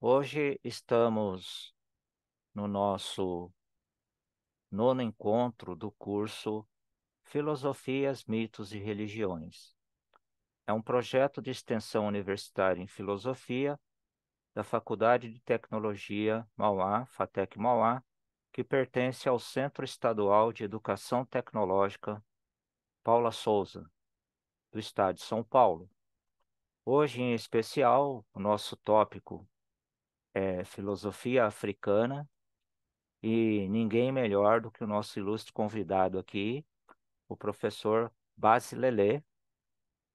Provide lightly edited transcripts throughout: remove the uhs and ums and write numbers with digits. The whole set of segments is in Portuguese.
Hoje estamos no nosso nono encontro do curso Filosofias, Mitos e Religiões. É um projeto de extensão universitária em filosofia da Faculdade de Tecnologia Mauá, FATEC Mauá, que pertence ao Centro Estadual de Educação Tecnológica Paula Souza, do estado de São Paulo. Hoje, em especial, o nosso tópico é filosofia africana. E ninguém melhor do que o nosso ilustre convidado aqui, o professor Basilelê.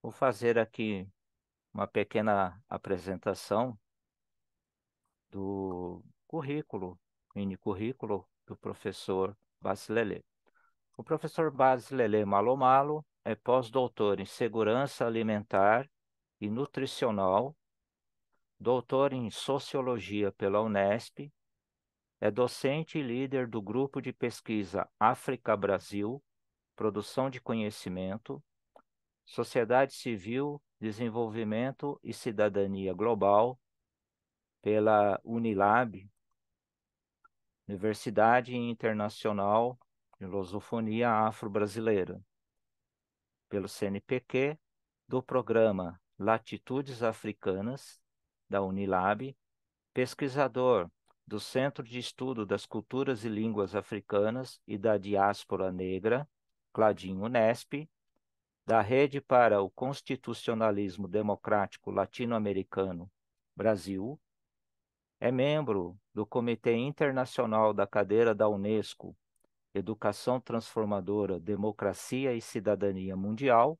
Vou fazer aqui uma pequena apresentação do currículo, mini currículo do professor Basilelê. O professor Basilelê Malomalo é pós-doutor em segurança alimentar e nutricional, doutor em sociologia pela Unesp, é docente e líder do grupo de pesquisa África Brasil, produção de conhecimento, sociedade civil, desenvolvimento e cidadania global, pela Unilab, Universidade Internacional de Lusofonia Afro-Brasileira, pelo CNPq, do programa Latitudes Africanas, da Unilab, pesquisador do Centro de Estudo das Culturas e Línguas Africanas e da Diáspora Negra, Cladim Unesp, da Rede para o Constitucionalismo Democrático Latino-Americano, Brasil, é membro do Comitê Internacional da Cadeira da Unesco, Educação Transformadora, Democracia e Cidadania Mundial,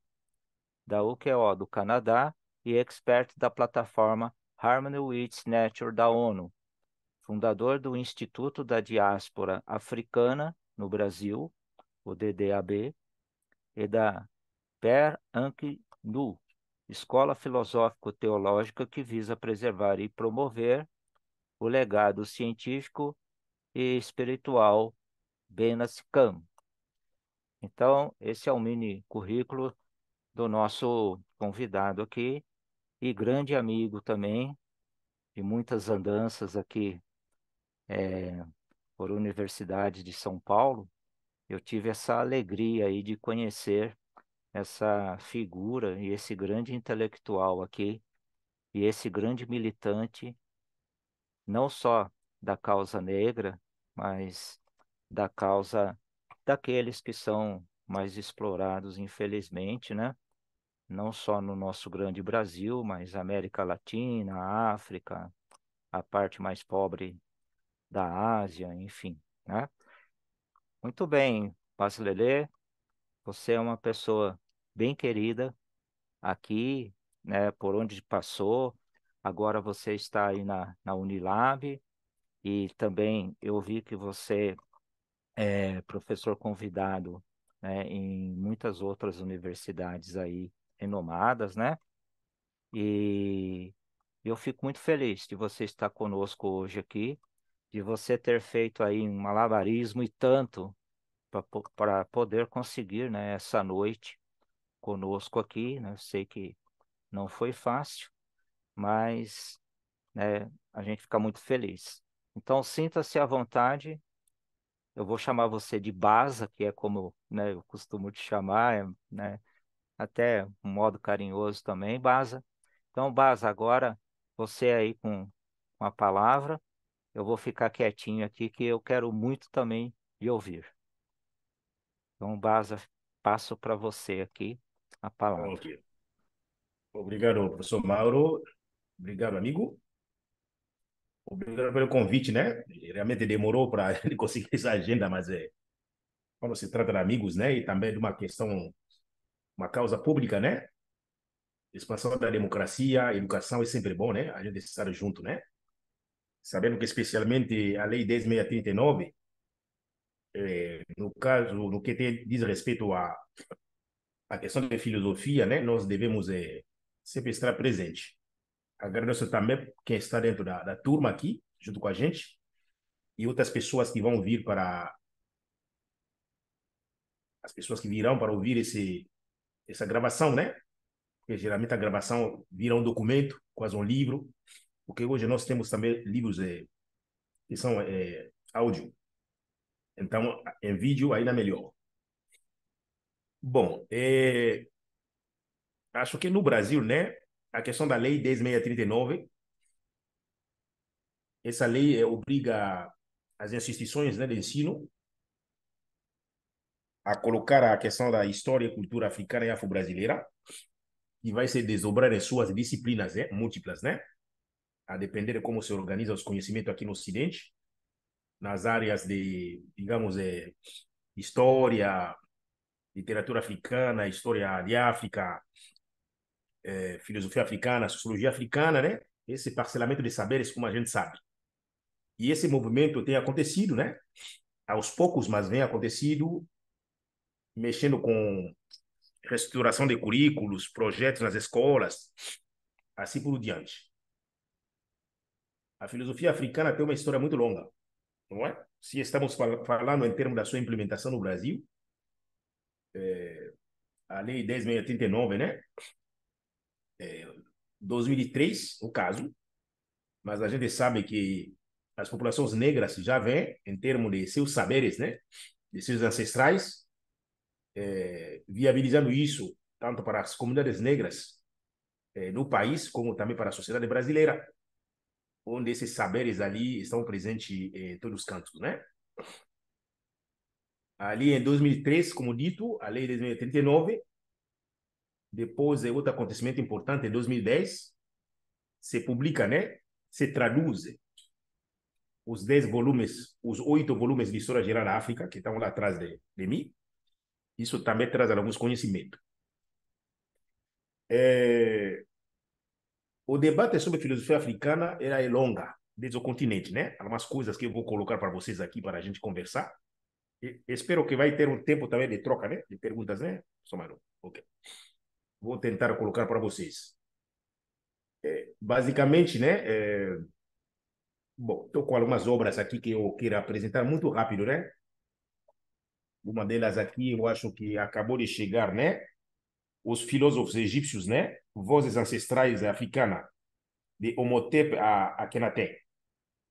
da UQO do Canadá e expert da plataforma Harmony with Nature da ONU, fundador do Instituto da Diáspora Africana no Brasil, o DDAB, e da Per Anki Nu, escola filosófico-teológica que visa preservar e promover o legado científico e espiritual Benas Kam. Então, esse é o mini currículo do nosso convidado aqui e grande amigo também de muitas andanças aqui por Universidade de São Paulo. Eu tive essa alegria aí de conhecer essa figura e esse grande intelectual aqui e esse grande militante, não só da causa negra, mas da causa daqueles que são mais explorados, infelizmente, né? Não só no nosso grande Brasil, mas América Latina, África, a parte mais pobre da Ásia, enfim, né? Muito bem, Basilelê, você é uma pessoa bem querida aqui, né, por onde passou. Agora você está aí na Unilab e também eu vi que você é professor convidado, né, em muitas outras universidades aí renomadas, né? E eu fico muito feliz de você estar conosco hoje aqui, de você ter feito aí um malabarismo e tanto para poder conseguir, né, essa noite conosco aqui, né? Eu sei que não foi fácil, mas, né, a gente fica muito feliz. Então, sinta-se à vontade. Eu vou chamar você de Baza, que é como, né, eu costumo te chamar, né, até um modo carinhoso também, Baza. Então, Baza, agora você aí com a palavra, eu vou ficar quietinho aqui, que eu quero muito também lhe ouvir. Então, Baza, passo para você aqui a Ok. palavra. Obrigado, professor Mauro. Obrigado, amigo. Obrigado pelo convite, né? Realmente demorou para ele conseguir essa agenda, mas quando se trata de amigos, né? E também de uma questão, uma causa pública, né? Expansão da democracia, educação é sempre bom, né? A gente estar junto, né? Sabendo que especialmente a Lei 10.639, no caso, no que diz respeito à questão de filosofia, né? Nós devemos sempre estar presente. Agradeço também quem está dentro da turma aqui, junto com a gente, e outras pessoas que vão vir para as pessoas que virão para ouvir essa gravação, né? Porque geralmente a gravação vira um documento, quase um livro, porque hoje nós temos também livros que são áudio. Então, em vídeo ainda melhor. Bom, acho que no Brasil, né, a questão da Lei 10.639, essa lei obriga as instituições, né, de ensino a colocar a questão da história e cultura africana e afro-brasileira, que vai se desdobrar em suas disciplinas, né, múltiplas, né, a depender de como se organiza os conhecimentos aqui no Ocidente, nas áreas de, digamos, história, literatura africana, história de África, filosofia africana, sociologia africana, né? Esse parcelamento de saberes, como a gente sabe. E esse movimento tem acontecido, né? Aos poucos, mas vem acontecido, mexendo com reestruturação de currículos, projetos nas escolas, assim por diante. A filosofia africana tem uma história muito longa, não é? Se estamos falando em termos da sua implementação no Brasil, a Lei 10.639, né? 2003, o caso, mas a gente sabe que as populações negras já vêm, em termos de seus saberes, né? De seus ancestrais, viabilizando isso tanto para as comunidades negras no país, como também para a sociedade brasileira, onde esses saberes ali estão presentes em todos os cantos, né? Ali em 2003, como dito, a Lei de 10.039, depois de outro acontecimento importante, em 2010, se publica, né? Se traduz os 10 volumes, os 8 volumes de História Geral da África, que estão lá atrás de mim. Isso também traz alguns conhecimentos. O debate sobre filosofia africana era longa, desde o continente, né? Algumas coisas que eu vou colocar para vocês aqui para a gente conversar. Espero que vai ter um tempo também de troca, né? De perguntas, né, Somaro? Ok. Vou tentar colocar para vocês. Basicamente, né? Bom, estou com algumas obras aqui que eu quero apresentar muito rápido, né? Uma delas aqui, eu acho que acabou de chegar, né? Os filósofos egípcios, né? Vozes ancestrais africanas, de Homotep a Akhenaten.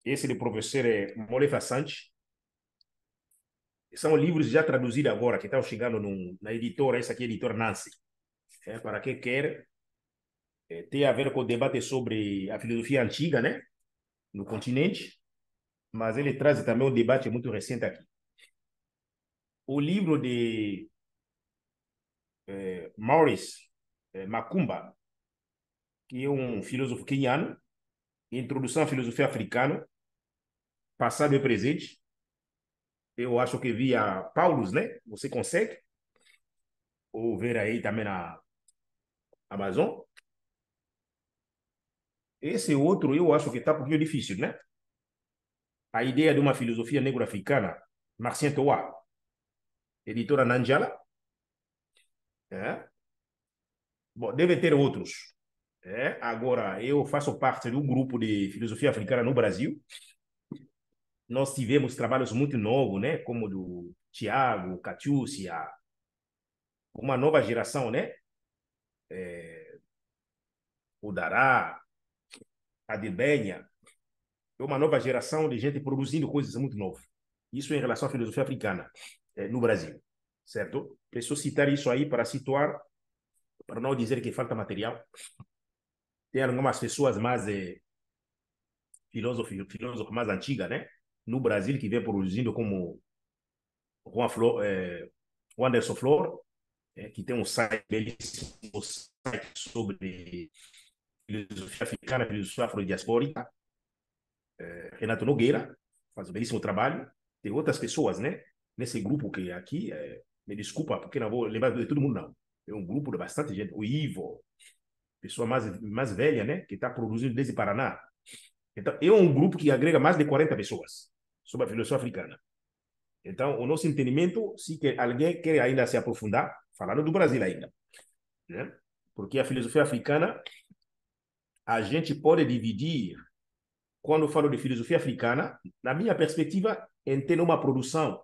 Esse do professor Molefa Sanches. São livros já traduzidos agora, que estão chegando na editora, essa aqui é a editora Nancy. Para quem quer, tem a ver com o debate sobre a filosofia antiga, né? No continente, mas ele traz também um debate muito recente aqui. O livro de Maurice Macumba, que é um filósofo queniano, Introdução à Filosofia Africana, Passado e Presente. Eu acho que via Paulus, né? Você consegue? Ou ver aí também na Amazon. Esse outro eu acho que está um pouquinho difícil, né? A ideia de uma filosofia negro-africana, Marcien Toa, editora Nanjala. É? Bom, deve ter outros. Agora, eu faço parte de um grupo de filosofia africana no Brasil. Nós tivemos trabalhos muito novos, né? Como do Tiago, Catiúcia, uma nova geração, né? O Dará, a Debenha, uma nova geração de gente produzindo coisas muito novas. Isso em relação à filosofia africana no Brasil, certo? Preciso citar isso aí para situar, para não dizer que falta material. Tem algumas pessoas mais filósofos mais antigas, né? No Brasil que vem produzindo como Juan Flor, o Anderson Flor, que tem um site belíssimo, um site sobre filosofia africana, filosofia afrodiaspórica. Renato Nogueira faz um belíssimo trabalho. Tem outras pessoas, né? Nesse grupo que aqui, me desculpa, porque não vou lembrar de todo mundo, não. É um grupo de bastante gente. O Ivo, pessoa mais velha, né? Que está produzindo desde Paraná. Então, é um grupo que agrega mais de 40 pessoas sobre a filosofia africana. Então, o nosso entendimento, se alguém quer ainda se aprofundar, falando do Brasil ainda, né? Porque a filosofia africana, a gente pode dividir, quando eu falo de filosofia africana, na minha perspectiva, em ter uma produção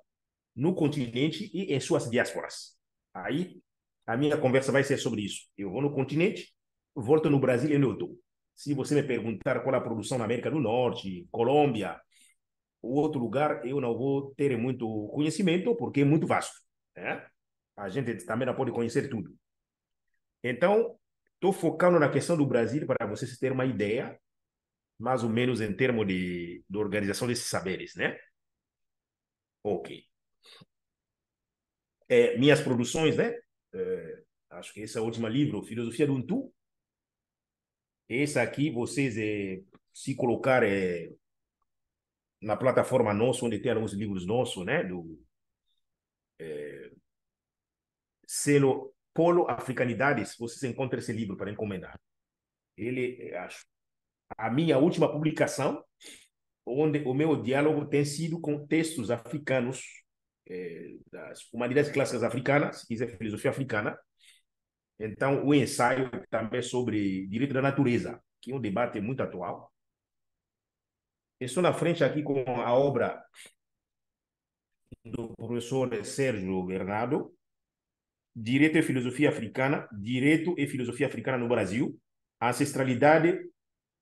no continente e em suas diásporas. Aí, a minha conversa vai ser sobre isso. Eu vou no continente, volto no Brasil e eu estou. Se você me perguntar qual é a produção na América do Norte, Colômbia, ou outro lugar, eu não vou ter muito conhecimento, porque é muito vasto, né? A gente também não pode conhecer tudo. Então, estou focando na questão do Brasil para vocês terem uma ideia, mais ou menos em termos de organização desses saberes, né? Ok. Minhas produções, né? Acho que esse é o último livro, Filosofia do Untu. Esse aqui, vocês, se colocar na plataforma nossa, onde tem alguns livros nossos, né? Do selo Polo Africanidades, vocês encontram esse livro para encomendar. Ele, acho, a minha última publicação, onde o meu diálogo tem sido com textos africanos, das humanidades clássicas africanas, se quiser filosofia africana. Então, o ensaio também sobre direito da natureza, que é um debate muito atual. Estou na frente aqui com a obra do professor Sérgio Bernardo, Direito e Filosofia Africana, Direito e Filosofia Africana no Brasil, Ancestralidade,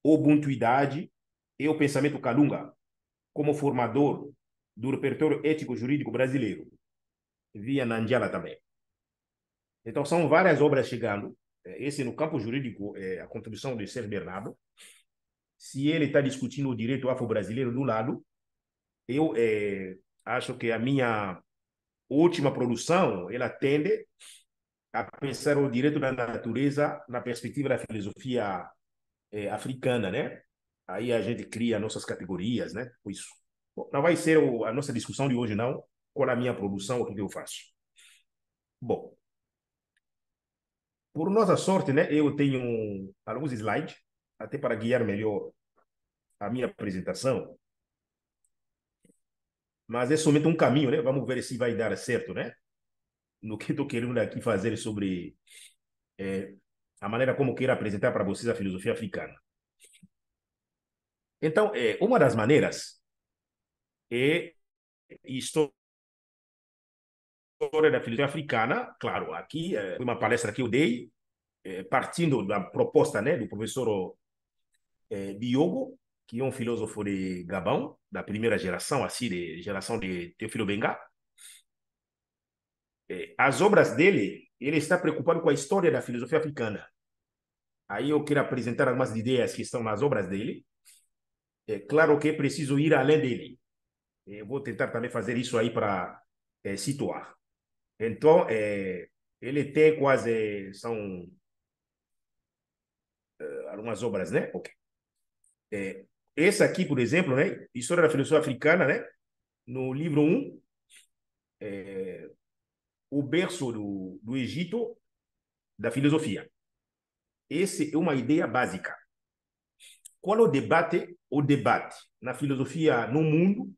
Ubuntuidade e o Pensamento Calunga, como formador do repertório ético-jurídico brasileiro, via Nandiala também. Então, são várias obras chegando. Esse, no campo jurídico, é a contribuição de Sérgio Bernardo. Se ele está discutindo o direito afro-brasileiro do lado, eu acho que a minha última produção, ela tende a pensar o direito da natureza na perspectiva da filosofia africana, né? Aí a gente cria nossas categorias, né? Por isso. Bom, não vai ser a nossa discussão de hoje, não. Qual é a minha produção, o que eu faço. Bom, por nossa sorte, né? Eu tenho alguns slides, até para guiar melhor a minha apresentação, mas é somente um caminho, né? Vamos ver se vai dar certo, né? No que estou querendo aqui fazer sobre a maneira como quero apresentar para vocês a filosofia africana. Então, uma das maneiras é história da filosofia africana. Claro, aqui foi uma palestra que eu dei, partindo da proposta, né, do professor Diogo, que é um filósofo de Gabão, da primeira geração, assim, de geração de Teófilo Benga. As obras dele, ele está preocupado com a história da filosofia africana. Aí eu quero apresentar algumas ideias que estão nas obras dele. É claro que é preciso ir além dele. Eu vou tentar também fazer isso aí para situar. Então, ele tem quase, são algumas obras, né? Ok. Esse aqui, por exemplo, né? História da filosofia africana, né? No livro 1, o berço do Egito da filosofia. Essa é uma ideia básica. Qual é o debate? O debate na filosofia no mundo,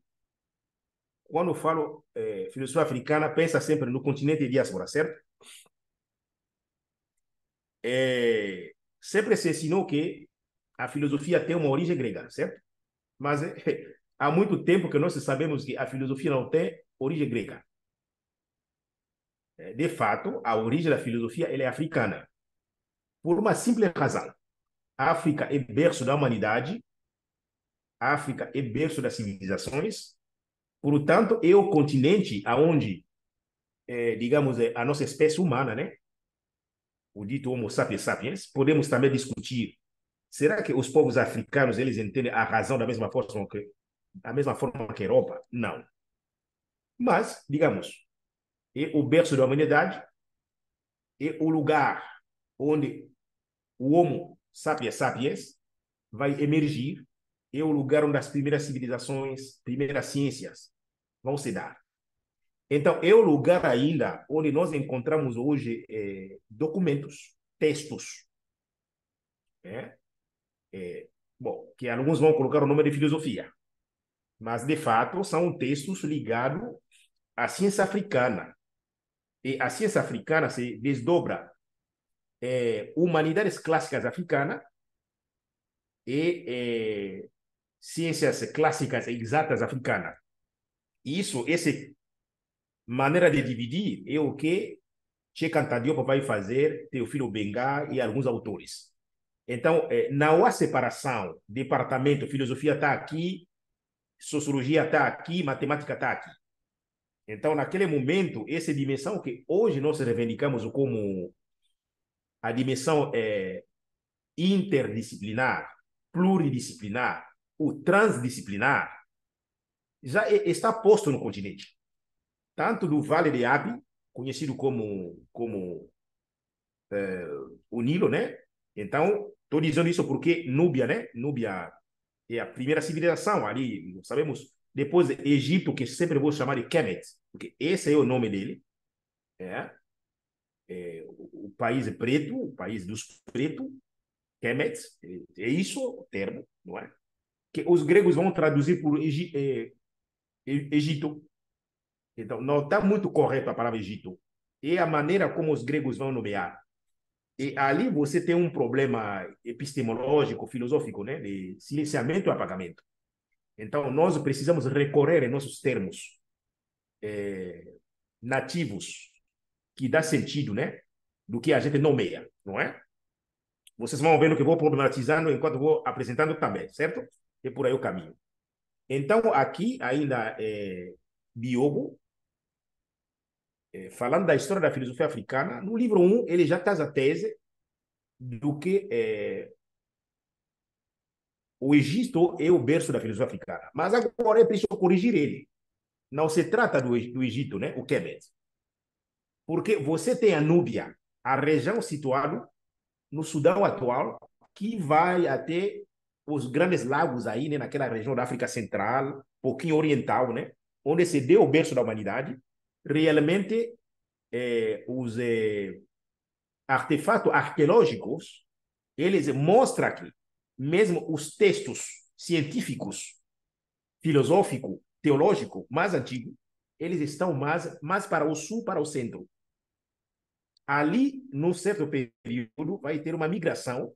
quando eu falo filosofia africana, pensa sempre no continente e diáspora, certo? Sempre se ensinou que a filosofia tem uma origem grega, certo? Mas há muito tempo que nós sabemos que a filosofia não tem origem grega. De fato, a origem da filosofia ela é africana, por uma simples razão. A África é berço da humanidade, a África é berço das civilizações, portanto, é o continente aonde, digamos, a nossa espécie humana, né? O dito Homo sapiens sapiens, podemos também discutir. Será que os povos africanos eles entendem a razão da mesma forma que a Europa? Não. Mas, digamos, é o berço da humanidade, é o lugar onde o Homo sapiens sapiens vai emergir, é o lugar onde as primeiras civilizações, primeiras ciências vão se dar. Então, é o lugar ainda onde nós encontramos hoje documentos, textos, né? Bom, que alguns vão colocar o nome de filosofia, mas de fato são textos ligados à ciência africana. E a ciência africana se desdobra humanidades clássicas africanas e ciências clássicas exatas africanas. Isso, essa maneira de dividir é o que Cheikh Anta Diop vai fazer, Teofilo Benga e alguns autores. Então, não há separação. Departamento, filosofia está aqui, sociologia está aqui, matemática está aqui. Então, naquele momento, essa dimensão que hoje nós reivindicamos como a dimensão interdisciplinar, pluridisciplinar, o transdisciplinar, já está posto no continente. Tanto do Vale de Abi, conhecido como o Nilo, né? Então, estou dizendo isso porque Núbia, né? Núbia é a primeira civilização ali, sabemos, depois Egito, que sempre vou chamar de Kemet, porque esse é o nome dele, é, o país preto, o país dos pretos, Kemet, é isso o termo, não é? Que os gregos vão traduzir por Egito. Então, não está muito correto a palavra Egito. É a maneira como os gregos vão nomear. E ali você tem um problema epistemológico, filosófico, né? De silenciamento e apagamento. Então, nós precisamos recorrer em nossos termos nativos, que dá sentido, né? Do que a gente nomeia, não é? Vocês vão vendo que eu vou problematizando enquanto vou apresentando também, certo? É por aí o caminho. Então, aqui ainda Diogo, falando da história da filosofia africana, no livro 1, ele já traz a tese do que o Egito é o berço da filosofia africana. Mas agora é preciso corrigir ele. Não se trata do Egito, né? O Kemet. Porque você tem a Núbia, a região situada no Sudão atual, que vai até os grandes lagos aí, né? Naquela região da África Central, um pouquinho oriental, né? Onde se deu o berço da humanidade. Realmente, os artefatos arqueológicos, eles mostram que mesmo os textos científicos, filosóficos, teológicos mais antigos, eles estão mais para o sul, para o centro. Ali, num certo período, vai ter uma migração,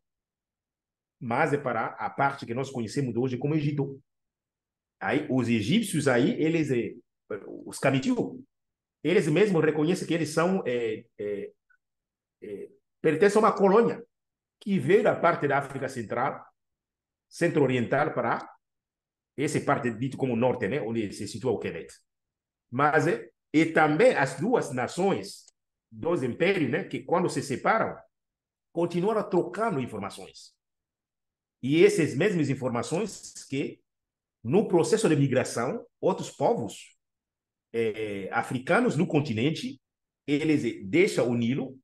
mas é para a parte que nós conhecemos hoje como Egito. Aí, os egípcios aí, eles, os camitiu, eles mesmos reconhecem que eles são, pertencem a uma colônia que veio da parte da África Central, centro-oriental para essa parte dito como norte, né, onde se situa o Quebec. Mas e também as duas nações, dois impérios, né, que quando se separam, continuaram trocando informações. E essas mesmas informações que, no processo de migração, outros povos africanos no continente, eles deixam o Nilo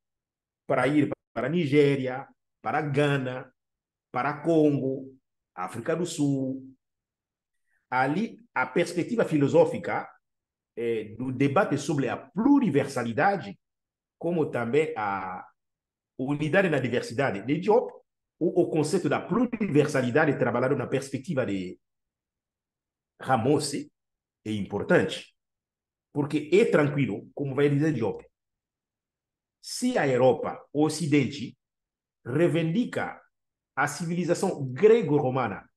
para ir para a Nigéria, para a Gana, para Congo, África do Sul. Ali, a perspectiva filosófica do debate sobre a pluriversalidade, como também a unidade na diversidade de Diop, o conceito da pluriversalidade trabalhado na perspectiva de Ramossi é importante, porque é tranquilo, como vai dizer Diop, se a Europa, o Ocidente, reivindica a civilização grego-romana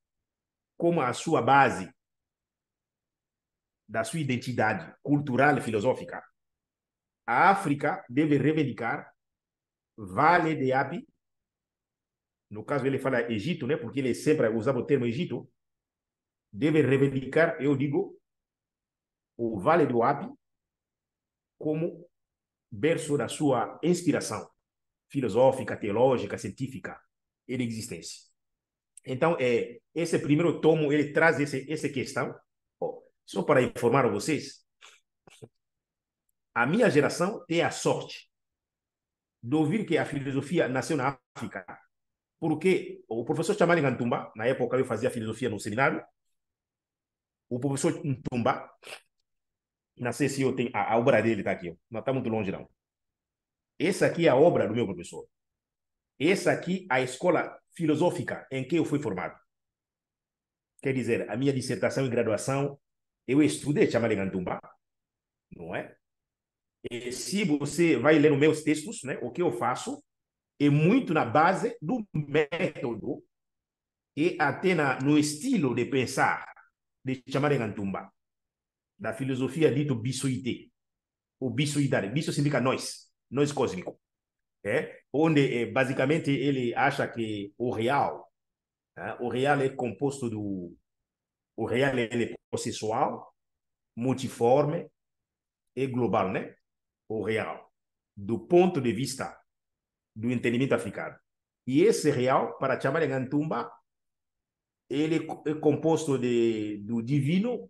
como a sua base da sua identidade cultural e filosófica, a África deve reivindicar Vale de Abi, no caso ele fala Egito, né, porque ele sempre usava o termo Egito, deve reivindicar, eu digo, o Vale do Abi como berço da sua inspiração filosófica, teológica, científica e de existência. Então, esse primeiro tomo, ele traz essa questão. Oh, só para informar a vocês, a minha geração tem a sorte de ouvir que a filosofia nasceu na África, porque o professor Chamali Ntumba, na época eu fazia filosofia no seminário, o professor Ntumba, não sei se eu tenho, a obra dele está aqui, não está muito longe não. Essa aqui é a obra do meu professor. Essa aqui é a escola filosófica em que eu fui formado. Quer dizer, a minha dissertação e graduação, eu estudei Chamali Ntumba, não é? E se você vai ler os meus textos, né, o que eu faço é muito na base do método e até no estilo de pensar de Chamali Ntumba, da filosofia dito Bissuité, ou Bissuidade. Bisso significa nós, nós cósmico. onde basicamente ele acha que o real é composto o real ele é processual, multiforme e global, né? O real, do ponto de vista do entendimento africano. E esse real, para chamar em Antumba, ele é composto do divino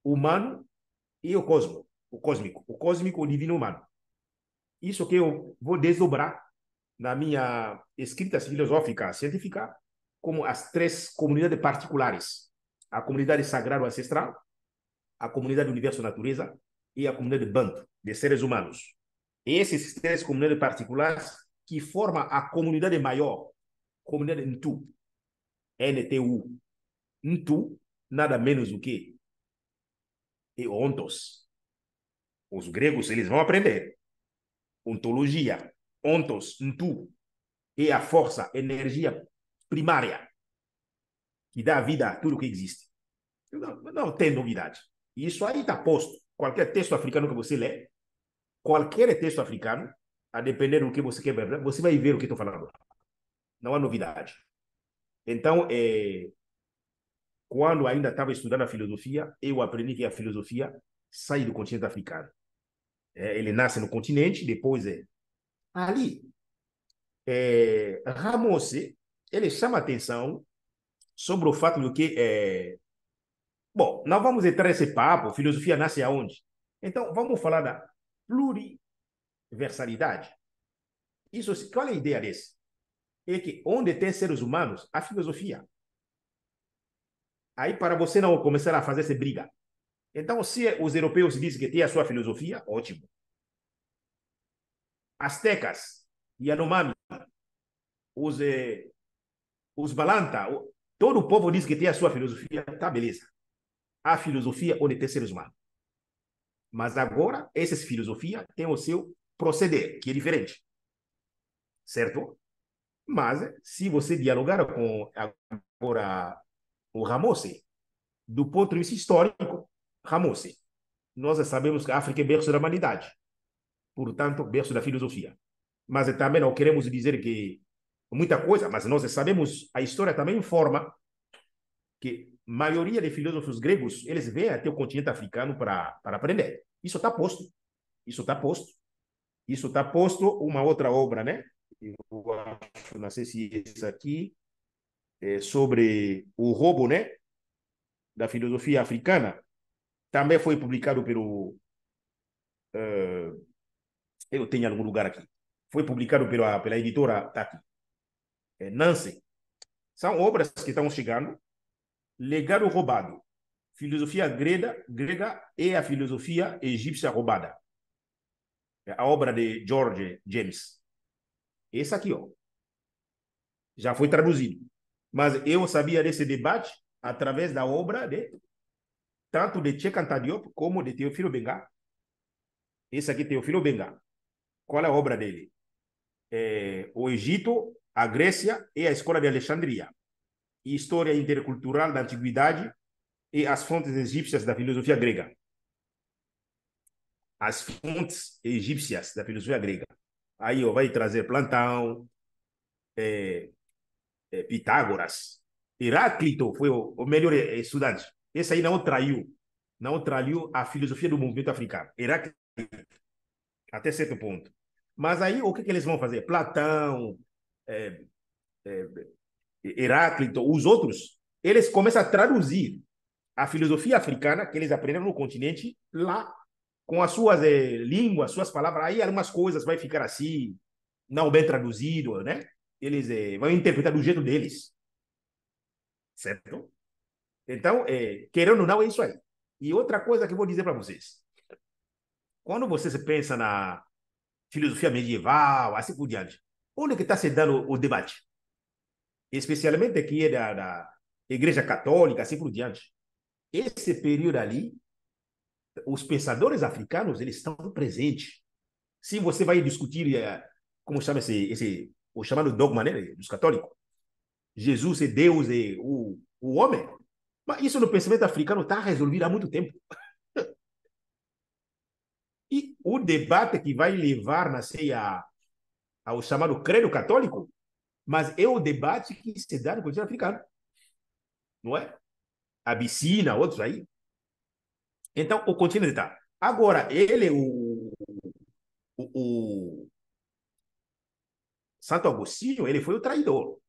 humano e o cósmico, o divino humano. Isso que eu vou desdobrar na minha escrita filosófica científica como as três comunidades particulares: a comunidade sagrada ancestral, a comunidade universo natureza e a comunidade Banto, de seres humanos. Esses três comunidades particulares que formam a comunidade maior, comunidade Ntu, NTU. Ntu, nada menos do que e ontos. Os gregos, eles vão aprender. Ontologia, ontos, Ntu, é a força, energia primária que dá vida a tudo que existe. Não tem novidade. Isso aí está posto. Qualquer texto africano que você lê, qualquer texto africano, a depender do que você quer ver, você vai ver o que estou falando. Não há novidade. Então, quando ainda estava estudando a filosofia, eu aprendi que a filosofia sai do continente africano. Ele nasce no continente, depois ali. Ramos, ele chama atenção sobre o fato de que bom, não vamos entrar nesse papo, filosofia nasce aonde? Então, vamos falar da pluriversalidade. Isso, qual é a ideia desse? É que onde tem seres humanos, há filosofia. Aí, para você não começar a fazer essa briga. Então, se os europeus dizem que tem a sua filosofia, ótimo. Astecas, Yanomami, os, os Balanta, todo o povo diz que tem a sua filosofia, tá, beleza. Há filosofia onde tem seres humanos. Mas agora, essa filosofia tem o seu proceder, que é diferente. Certo? Mas, se você dialogar com agora o Ramose, do ponto de vista histórico, Ramose, nós sabemos que a África é berço da humanidade, portanto, berço da filosofia. Mas também não queremos dizer que muita coisa, mas nós sabemos, a história também informa que a maioria de filósofos gregos, eles vêm até o continente africano para aprender. Isso está posto. Isso está posto. Isso está posto uma outra obra, né? Eu acho, não sei se esse aqui, sobre o roubo, né? Da filosofia africana, também foi publicado pelo. Eu tenho algum lugar aqui. Foi publicado pela editora, tá aqui, Nancy. São obras que estão chegando. Legado roubado. Filosofia grega e a filosofia egípcia roubada. A obra de George James. Esse aqui, ó, já foi traduzido. Mas eu sabia desse debate através da obra de tanto de Cheikh Anta Diop como de Teofilo Benga. Esse aqui, Teofilo Benga. Qual é a obra dele? O Egito, a Grécia e a Escola de Alexandria. História intercultural da Antiguidade e as fontes egípcias da filosofia grega. As fontes egípcias da filosofia grega. Aí ó, vai trazer Platão, Pitágoras. Heráclito foi o melhor estudante. Esse aí não traiu a filosofia do movimento africano. Heráclito, até certo ponto. Mas aí o que eles vão fazer? Platão, é, é, Heráclito, os outros, eles começam a traduzir a filosofia africana que eles aprenderam no continente lá, com as suas línguas, suas palavras. Aí algumas coisas vai ficar assim, não bem traduzido, né? Eles vão interpretar do jeito deles, certo? Então, querendo ou não, é isso aí. E outra coisa que eu vou dizer para vocês. Quando você se pensa na filosofia medieval, assim por diante, onde que está se dando o debate? Especialmente aqui da Igreja Católica, assim por diante. Esse período ali, os pensadores africanos, eles estão presentes. Se você vai discutir, como chama o chamado dogma, né, dos católicos, Jesus é Deus, é o homem, mas isso no pensamento africano está resolvido há muito tempo. E o debate que vai levar na ceia ao chamado credo católico, mas é o debate que se dá no continente africano, não é? Abissínia, outros aí. Então, o continente está. Agora, ele, o Santo Agostinho, ele foi o traidor.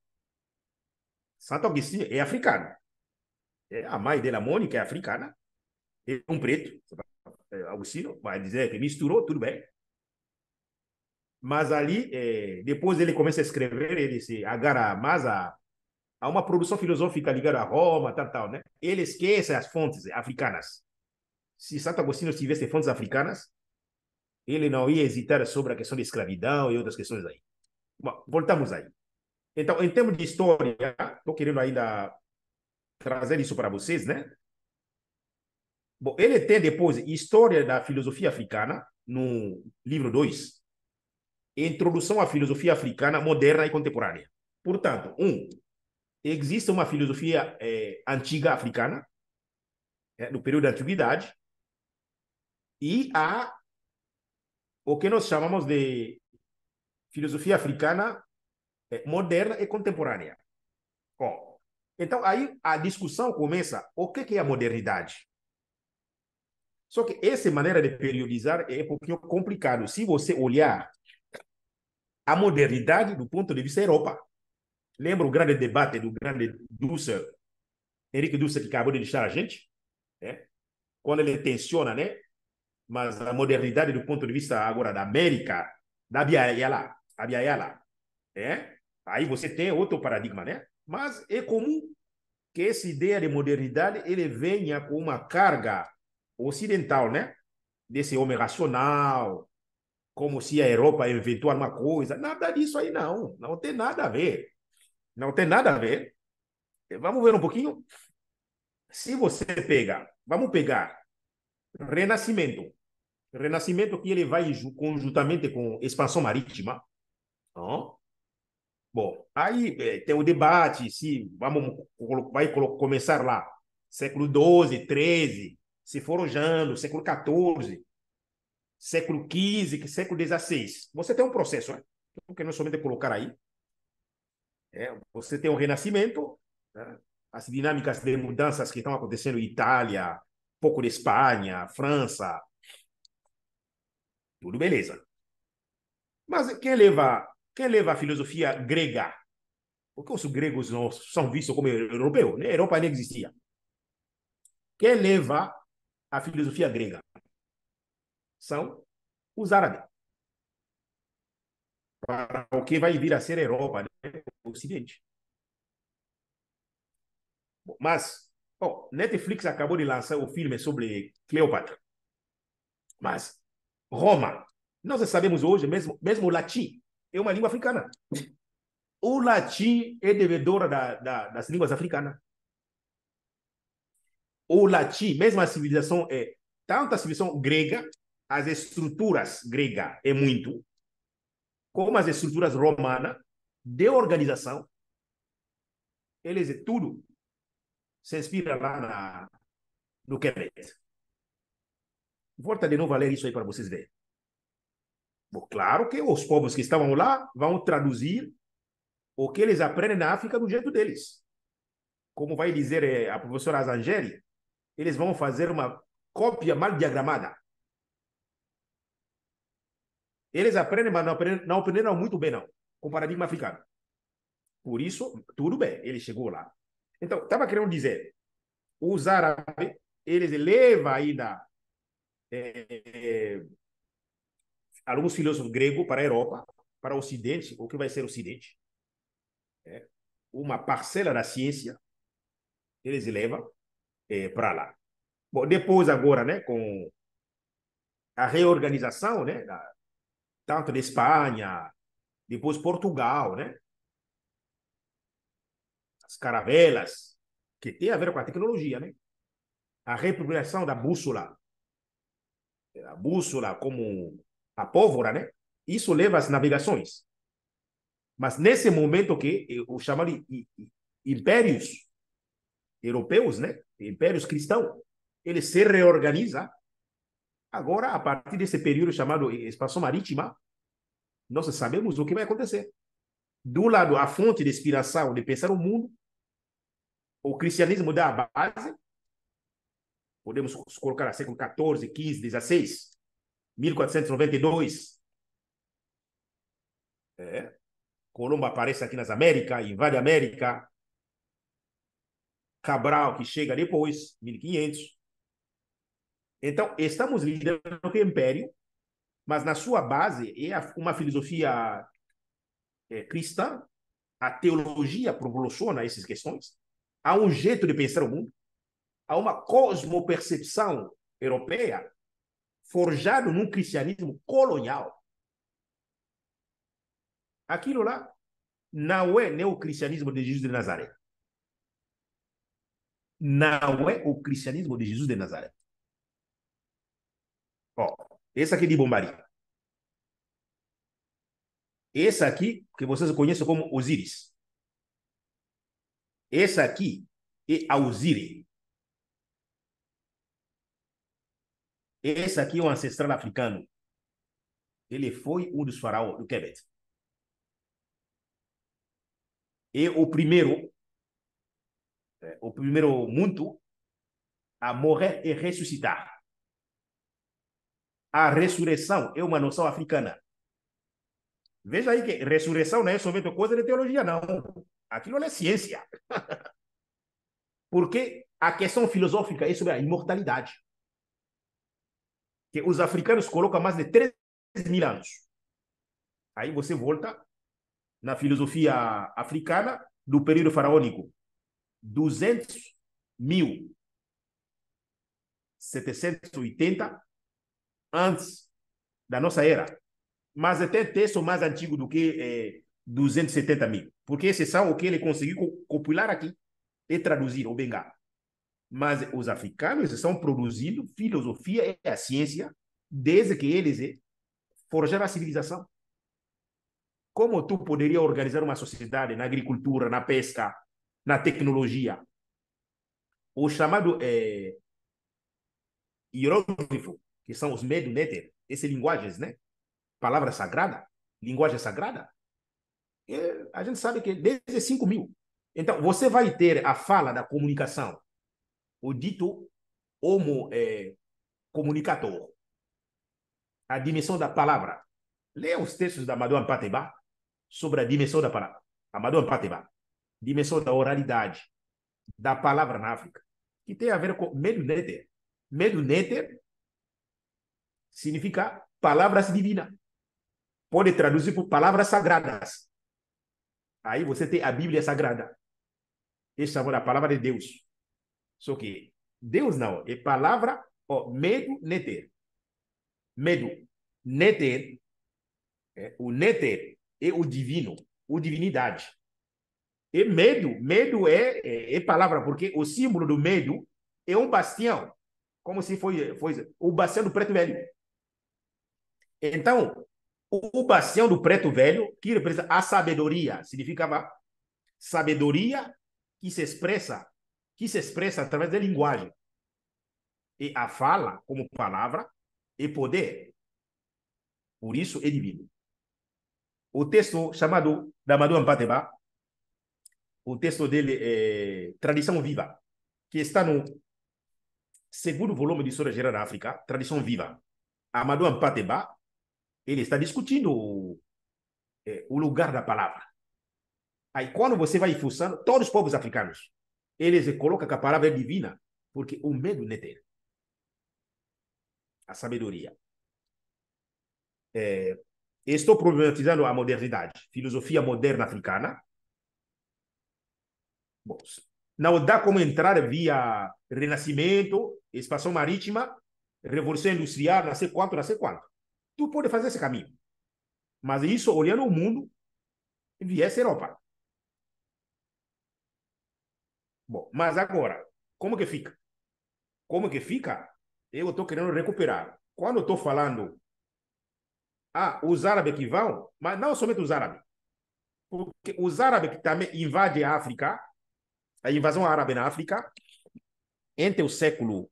Santo Agostinho é africano. A mãe dela, Mônica, é africana. É um preto. Agostinho vai dizer que misturou, tudo bem. Mas ali, depois ele começa a escrever, ele se agarra mais a uma produção filosófica ligada a Roma, tal, né? Ele esquece as fontes africanas. Se Santo Agostinho tivesse fontes africanas, ele não ia hesitar sobre a questão da escravidão e outras questões aí. Bom, voltamos aí. Então, em termos de história, estou querendo ainda trazer isso para vocês, né? Bom, ele tem depois História da Filosofia Africana, no livro 2, Introdução à Filosofia Africana Moderna e Contemporânea. Portanto, existe uma filosofia antiga africana, no período da Antiguidade, e há o que nós chamamos de filosofia africana moderna e contemporânea. Bom, então, aí a discussão começa, o que é a modernidade? Só que essa maneira de periodizar é um pouquinho complicado. Se você olhar a modernidade do ponto de vista da Europa, lembra o grande debate do grande Dussel, Henrique Dussel, que acabou de deixar a gente? Né? Quando ele tensiona, né? Mas a modernidade do ponto de vista agora da América, da Abiayala, né? Aí você tem outro paradigma, né? Mas é comum que essa ideia de modernidade ele venha com uma carga ocidental, né? Desse homem racional, como se a Europa inventou uma coisa. Nada disso aí, não. Não tem nada a ver. Não tem nada a ver. Vamos ver um pouquinho. Se você pega, vamos pegar Renascimento. Renascimento que ele vai conjuntamente com expansão marítima. Não? Bom, aí tem o debate, se vai começar lá, século XII, XIII, se forjando, século XIV, século XV, século XVI. Você tem um processo, né? Que não é somente colocar aí. Você tem o Renascimento, né? As dinâmicas de mudanças que estão acontecendo em Itália, pouco de Espanha, França, tudo beleza. Mas quem leva a filosofia grega? Porque os gregos não são vistos como europeus, né? A Europa nem existia. Quem leva a filosofia grega? São os árabes. Para o que vai vir a ser a Europa, né? O Ocidente. Mas, Netflix acabou de lançar o filme sobre Cleópatra. Mas, Roma, nós sabemos hoje, mesmo o latim, é uma língua africana. O latim é devedor das línguas africanas. O latim, mesmo a civilização, tanto a civilização grega, as estruturas gregas é muito, como as estruturas romanas, de organização, eles é tudo se inspira lá no Quebec. Volta de novo a ler isso aí para vocês verem. Bom, claro que os povos que estavam lá vão traduzir o que eles aprendem na África do jeito deles. Como vai dizer a professora Azangeli, eles vão fazer uma cópia mal diagramada. Eles aprendem, mas não aprenderam muito bem, não, com o paradigma africano. Por isso, tudo bem, ele chegou lá. Então, estava querendo dizer, os árabes, eles levam ainda alguns filósofos gregos para a Europa, para o Ocidente, o que vai ser o Ocidente. Uma parcela da ciência, eles levam para lá. Bom, depois agora, né, com a reorganização, né, tanto da Espanha, depois Portugal, né, as caravelas, que tem a ver com a tecnologia, né, a republicação da bússola, a bússola como a pólvora, né, isso leva às navegações. Mas nesse momento que o chamado de impérios europeus, né, impérios cristãos, ele se reorganiza Agora, a partir desse período chamado expansão marítima, nós sabemos o que vai acontecer. Do lado, a fonte de inspiração de pensar o mundo, o cristianismo dá a base, podemos colocar século XIV, XV, XVI, 1492. Colombo aparece aqui nas Américas, invade a América. Cabral, que chega depois, 1500. Então, estamos lidando com o Império, mas na sua base é uma filosofia cristã. A teologia proporciona essas questões. Há um jeito de pensar o mundo. Há uma cosmopercepção europeia forjada num cristianismo colonial. Aquilo lá não é nem o cristianismo de Jesus de Nazaré. Não é o cristianismo de Jesus de Nazaré. Ó, esse aqui de Bombaria. Esse aqui, que vocês conhecem como Osíris. Esse aqui é Ausire. Esse aqui é um ancestral africano. Ele foi um dos faraós do Quebec. E o primeiro muito a morrer e ressuscitar. A ressurreição é uma noção africana. Veja aí que ressurreição não é somente coisa de teologia, não. Aquilo é ciência. Porque a questão filosófica é sobre a imortalidade. Que os africanos colocam mais de 3.000 anos. Aí você volta na filosofia africana do período faraônico. 200.780 antes da nossa era. Mas até texto mais antigo do que 270 mil. Porque esses são o que ele conseguiu compilar aqui e traduzir o Bengala. Mas os africanos estão produzindo filosofia e a ciência desde que eles forjaram a civilização. Como tu poderia organizar uma sociedade na agricultura, na pesca, na tecnologia? O chamado hieróglifo, que são os Medu-Neter, essas linguagens, né? Palavra sagrada, linguagem sagrada, a gente sabe que desde 5.000. Então, você vai ter a fala da comunicação, o dito homo comunicator, a dimensão da palavra. Leia os textos da Amadou Ampateba sobre a dimensão da palavra. Amadou Ampateba, dimensão da oralidade, da palavra na África, que tem a ver com Medu-Neter. Medu-Neter significa palavras divinas. Pode traduzir por palavras sagradas. Aí você tem a Bíblia Sagrada. Esse é a palavra de Deus. Só que Deus não, é palavra, medo, neter. Medo, neter, o neter é o divino, o divinidade. E medo é palavra, porque o símbolo do medo é um bastião, como se foi o bastião do preto velho. Então, o bastião do preto velho, que representa a sabedoria, significava sabedoria que se expressa através da linguagem. E a fala, como palavra, é poder. Por isso é divino. O texto chamado Damadou Ampateba, o texto dele é Tradição Viva, que está no segundo volume de História Geral da África, Tradição Viva. Amadou Ampateba, ele está discutindo o lugar da palavra. Aí, quando você vai fuçando, todos os povos africanos, eles colocam que a palavra é divina, porque o medo não tem. A sabedoria. Estou problematizando a modernidade, filosofia moderna africana. Bom, não dá como entrar via renascimento, expansão marítima, revolução industrial, não sei quanto, não sei quanto. Tu pode fazer esse caminho. Mas isso olhando o mundo via essa Europa. Bom, mas agora, como que fica? Como que fica? Eu estou querendo recuperar. Quando eu estou falando, os árabes que vão, mas não somente os árabes, porque os árabes que também invadem a África, a invasão árabe na África, entre o século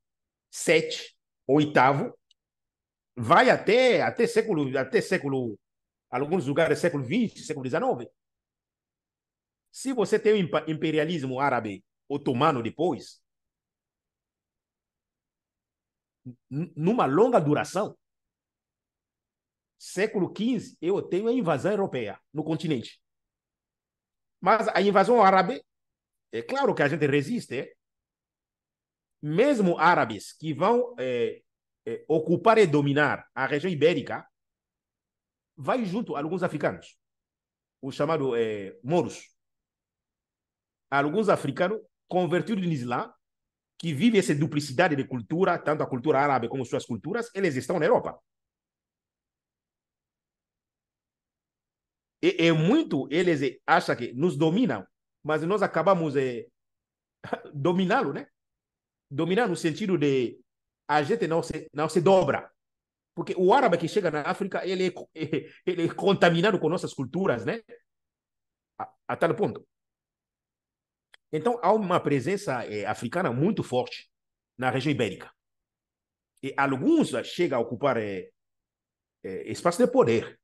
VII, oitavo, vai até século, alguns lugares século XX, século XIX. Se você tem o imperialismo árabe otomano depois, numa longa duração, século XV, eu tenho a invasão europeia no continente. Mas a invasão árabe, é claro que a gente resiste, mesmo árabes que vão ocupar e dominar a região ibérica, vai junto a alguns africanos, os chamados moros. Alguns africanos convertidos no Islã, que vivem essa duplicidade de cultura, tanto a cultura árabe como suas culturas, eles estão na Europa. E muito eles acham que nos dominam, mas nós acabamos dominá-lo, né? Dominar no sentido de a gente não se dobra. Porque o árabe que chega na África, ele é contaminado com nossas culturas, né? A tal ponto. Então, há uma presença africana muito forte na região ibérica. E alguns chegam a ocupar espaço de poder.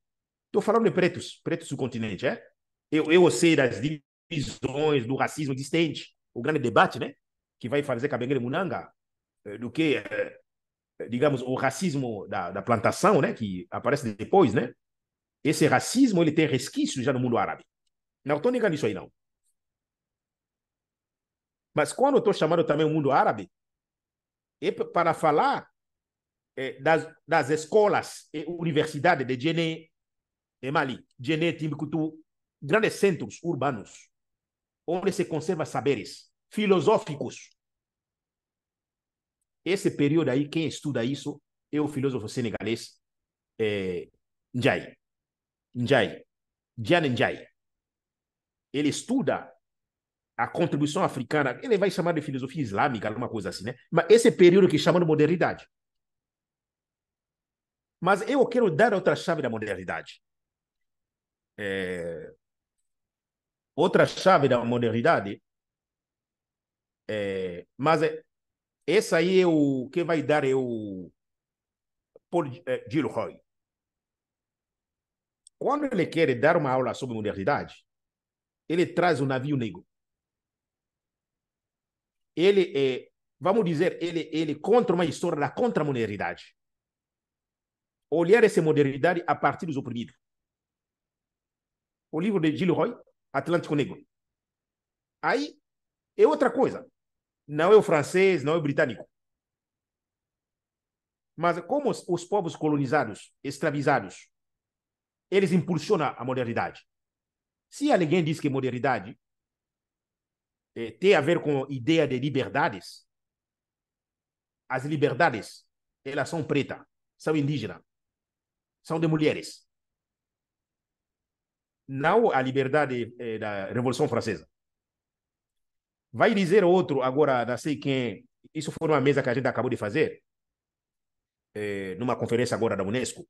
Estou falando de pretos do continente, é? Eu sei das divisões, do racismo existente, o grande debate, né? Que vai fazer Kabengele Munanga, do que, digamos, o racismo da plantação, né? Que aparece depois, né? Esse racismo, ele tem resquícios já no mundo árabe. Não estou negando isso aí, não. Mas quando eu estou chamando também o mundo árabe, é para falar das escolas e universidades de Djenné e Mali, Djenné, Timbuktu, grandes centros urbanos, onde se conserva saberes filosóficos. Esse período aí, quem estuda isso é o filósofo senegalês Ndiaye. Ndiaye. Diane Ndiaye. Ele estuda a contribuição africana, ele vai chamar de filosofia islâmica, alguma coisa assim, né? Mas esse período que chama de modernidade. Mas eu quero dar outra chave da modernidade. Outra chave da modernidade, mas essa aí é o que vai dar o Paul Gilroy. Quando ele quer dar uma aula sobre modernidade, ele traz o navio negro. Ele vamos dizer, ele conta uma história da contra-modernidade. Olhar essa modernidade a partir dos oprimidos. O livro de Gilroy, Atlântico Negro. Aí é outra coisa. Não é o francês, não é o britânico. Mas como os povos colonizados, escravizados, eles impulsionam a modernidade. Se alguém diz que modernidade tem a ver com ideia de liberdades, as liberdades, elas são pretas, são indígenas, são de mulheres. Não a liberdade da Revolução Francesa. Vai dizer outro, agora, não sei quem, isso foi uma mesa que a gente acabou de fazer, numa conferência agora da Unesco,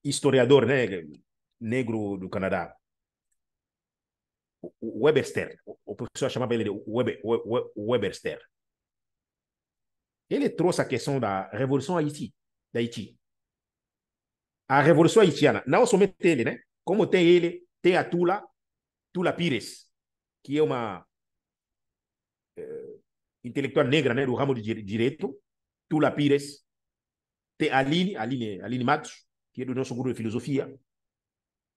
historiador, né, negro do Canadá, o Webster, o professor chamava ele de Webster. Ele trouxe a questão da Revolução da Haiti. A Revolução Haitiana, não somente ele, né? Como tem ele, tem a Tula Pires, que é uma intelectual negra, né, do ramo de direito, Tula Pires, tem a Aline Matos, que é do nosso grupo de filosofia.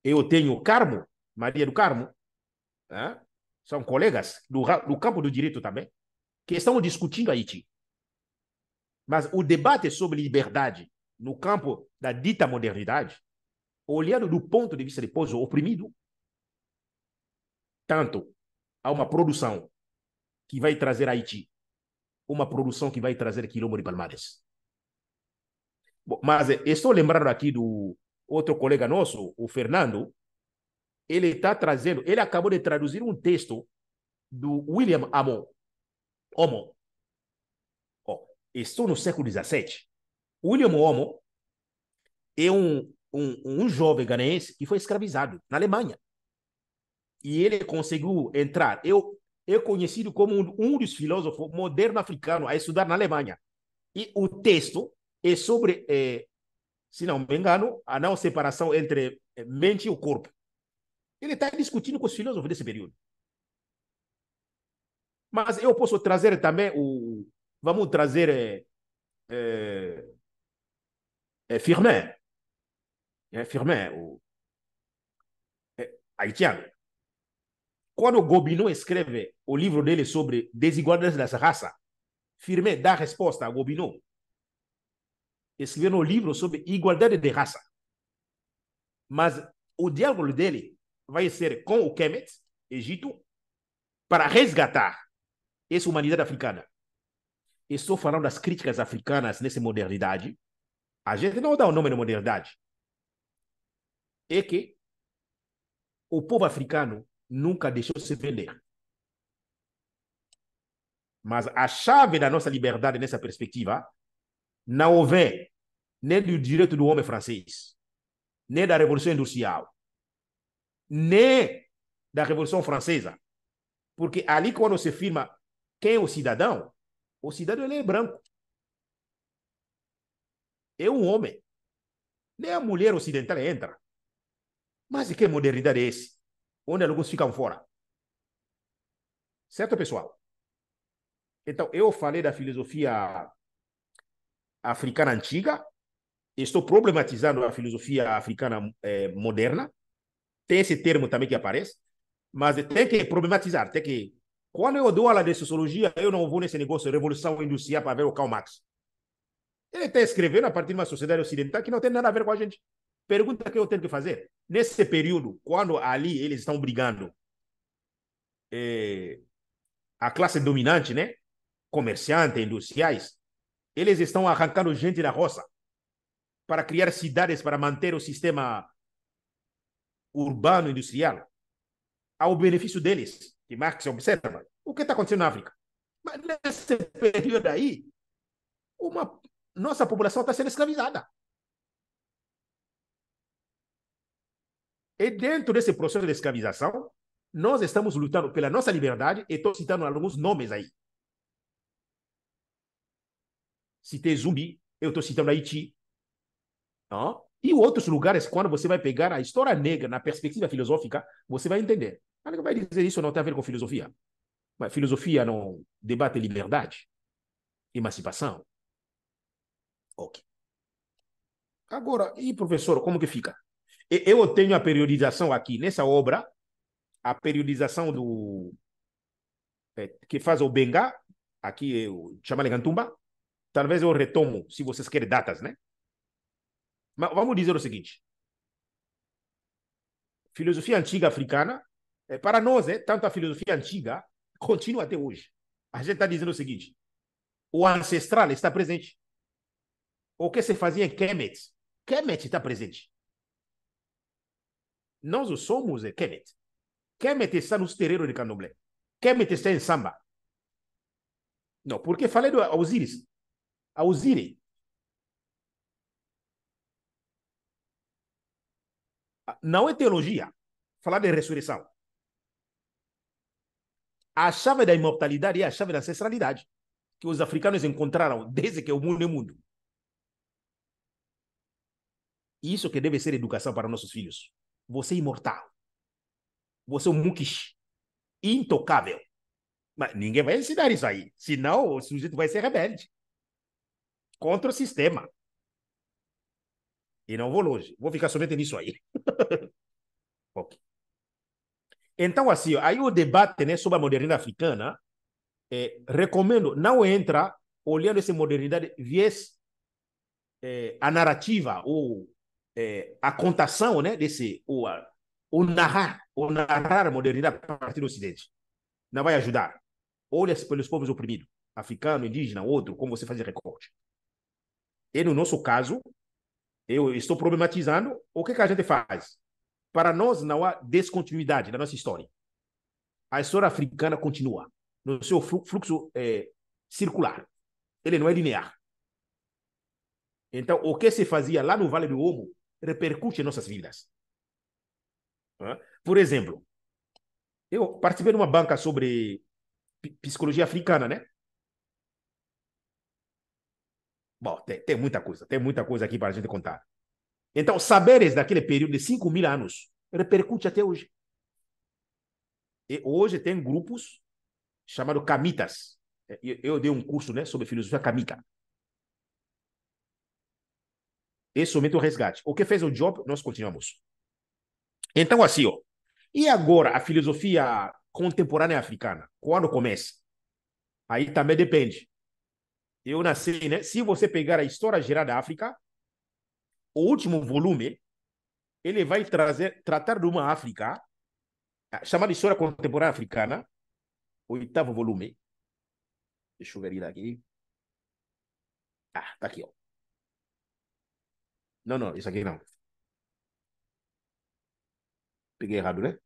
Eu tenho Carmo, Maria do Carmo, né? São colegas do campo do direito também, que estão discutindo Haiti. Mas o debate sobre liberdade no campo da dita modernidade, olhando do ponto de vista de povo oprimido, tanto há uma produção que vai trazer Haiti, uma produção que vai trazer Quilombo de Palmares. Bom, mas estou lembrando aqui do outro colega nosso, o Fernando, ele está trazendo, ele acabou de traduzir um texto do William Omo. Oh, estou no século XVII. William Omo é um jovem ghanense que foi escravizado na Alemanha. E ele conseguiu entrar. é conhecido como um dos filósofos modernos africanos a estudar na Alemanha. E o texto é sobre, se não me engano, a não separação entre mente e o corpo. Ele está discutindo com os filósofos desse período. Mas eu posso trazer também o. Vamos trazer Firmin. Firmin, o haitiano. Quando Gobineau escreve o livro dele sobre desigualdades das raças, Firmin dá resposta a Gobineau, escrevendo um livro sobre igualdade de raça. Mas o diálogo dele vai ser com o Kemet, Egito, para resgatar essa humanidade africana. Estou falando das críticas africanas nessa modernidade. A gente não dá o nome de modernidade. É que o povo africano nunca deixou de se vender. Mas a chave da nossa liberdade nessa perspectiva não houve nem do direito do homem francês, nem da Revolução Industrial, nem da Revolução Francesa. Porque ali, quando se firma quem é o cidadão ele é branco. É um homem. Nem a mulher ocidental entra. Mas que modernidade é essa? Onde alguns ficam fora. Certo, pessoal? Então, eu falei da filosofia africana antiga, estou problematizando a filosofia africana moderna. Tem esse termo também que aparece, mas tem que problematizar, tem que... Quando eu dou aula de sociologia, eu não vou nesse negócio de revolução industrial para ver o Karl Marx. Ele está escrevendo a partir de uma sociedade ocidental que não tem nada a ver com a gente. Pergunta que eu tenho que fazer. Nesse período, quando ali eles estão brigando, a classe dominante, né? Comerciantes, industriais, eles estão arrancando gente da roça para criar cidades para manter o sistema urbano industrial ao benefício deles, que Marx observa. O que está acontecendo na África? Mas nesse período aí, nossa população está sendo escravizada. E dentro desse processo de escravização, nós estamos lutando pela nossa liberdade e estou citando alguns nomes aí. Citei Zumbi, eu estou citando Haiti. Não? E outros lugares, quando você vai pegar a história negra na perspectiva filosófica, você vai entender. Alguém vai dizer isso não tem a ver com filosofia. Mas filosofia não debate liberdade, emancipação. Ok. Agora, e professor, como que fica? Eu tenho a periodização aqui, nessa obra, a periodização que faz o Benga, aqui o Chamalegantumba. Talvez eu retomo, se vocês querem datas, né? Mas vamos dizer o seguinte: filosofia antiga africana, para nós, tanto a filosofia antiga continua até hoje. A gente está dizendo o seguinte: o ancestral está presente. O que se fazia em Kemet, Kemet está presente. Nós somos Kemet. Kemet está nos terreiros de Candomblé. Kemet está em samba. Não, porque falei do Osíris. A Osíris. Não é teologia. Falar de ressurreição. A chave da imortalidade é a chave da ancestralidade que os africanos encontraram desde que o mundo é mundo. Isso que deve ser educação para nossos filhos. Você é imortal. Você é um mukish. Intocável. Mas ninguém vai ensinar isso aí. Senão o sujeito vai ser rebelde. Contra o sistema. E não vou longe. Vou ficar somente nisso aí. Ok. Então, assim, aí o debate, né, sobre a modernidade africana, recomendo, não entra olhando essa modernidade, viés a narrativa, ou a contação, né, o narrar a modernidade a partir do Ocidente. Não vai ajudar. Olha pelos povos oprimidos, africano, indígena, outro, como você faz recorte. E no nosso caso, eu estou problematizando o que a gente faz. Para nós, não há descontinuidade da nossa história. A história africana continua no seu fluxo circular. Ele não é linear. Então, o que se fazia lá no Vale do Omo repercute em nossas vidas. Por exemplo, eu participei de uma banca sobre psicologia africana, né? Bom, tem muita coisa aqui para a gente contar. Então, saberes daquele período de 5.000 anos repercute até hoje. E hoje tem grupos chamados kamitas. Eu dei um curso, né, sobre filosofia kamita. E somente o resgate. O que fez o job, nós continuamos. Então, assim, ó. E agora, a filosofia contemporânea africana? Quando começa? Aí também depende. Eu nasci, né? Se você pegar a história geral da África, o último volume, ele vai tratar de uma África chamada História Contemporânea Africana, oitavo volume. Deixa eu ver ele aqui. Ah, tá aqui, ó. Não, não, isso aqui não. Peguei errado, né?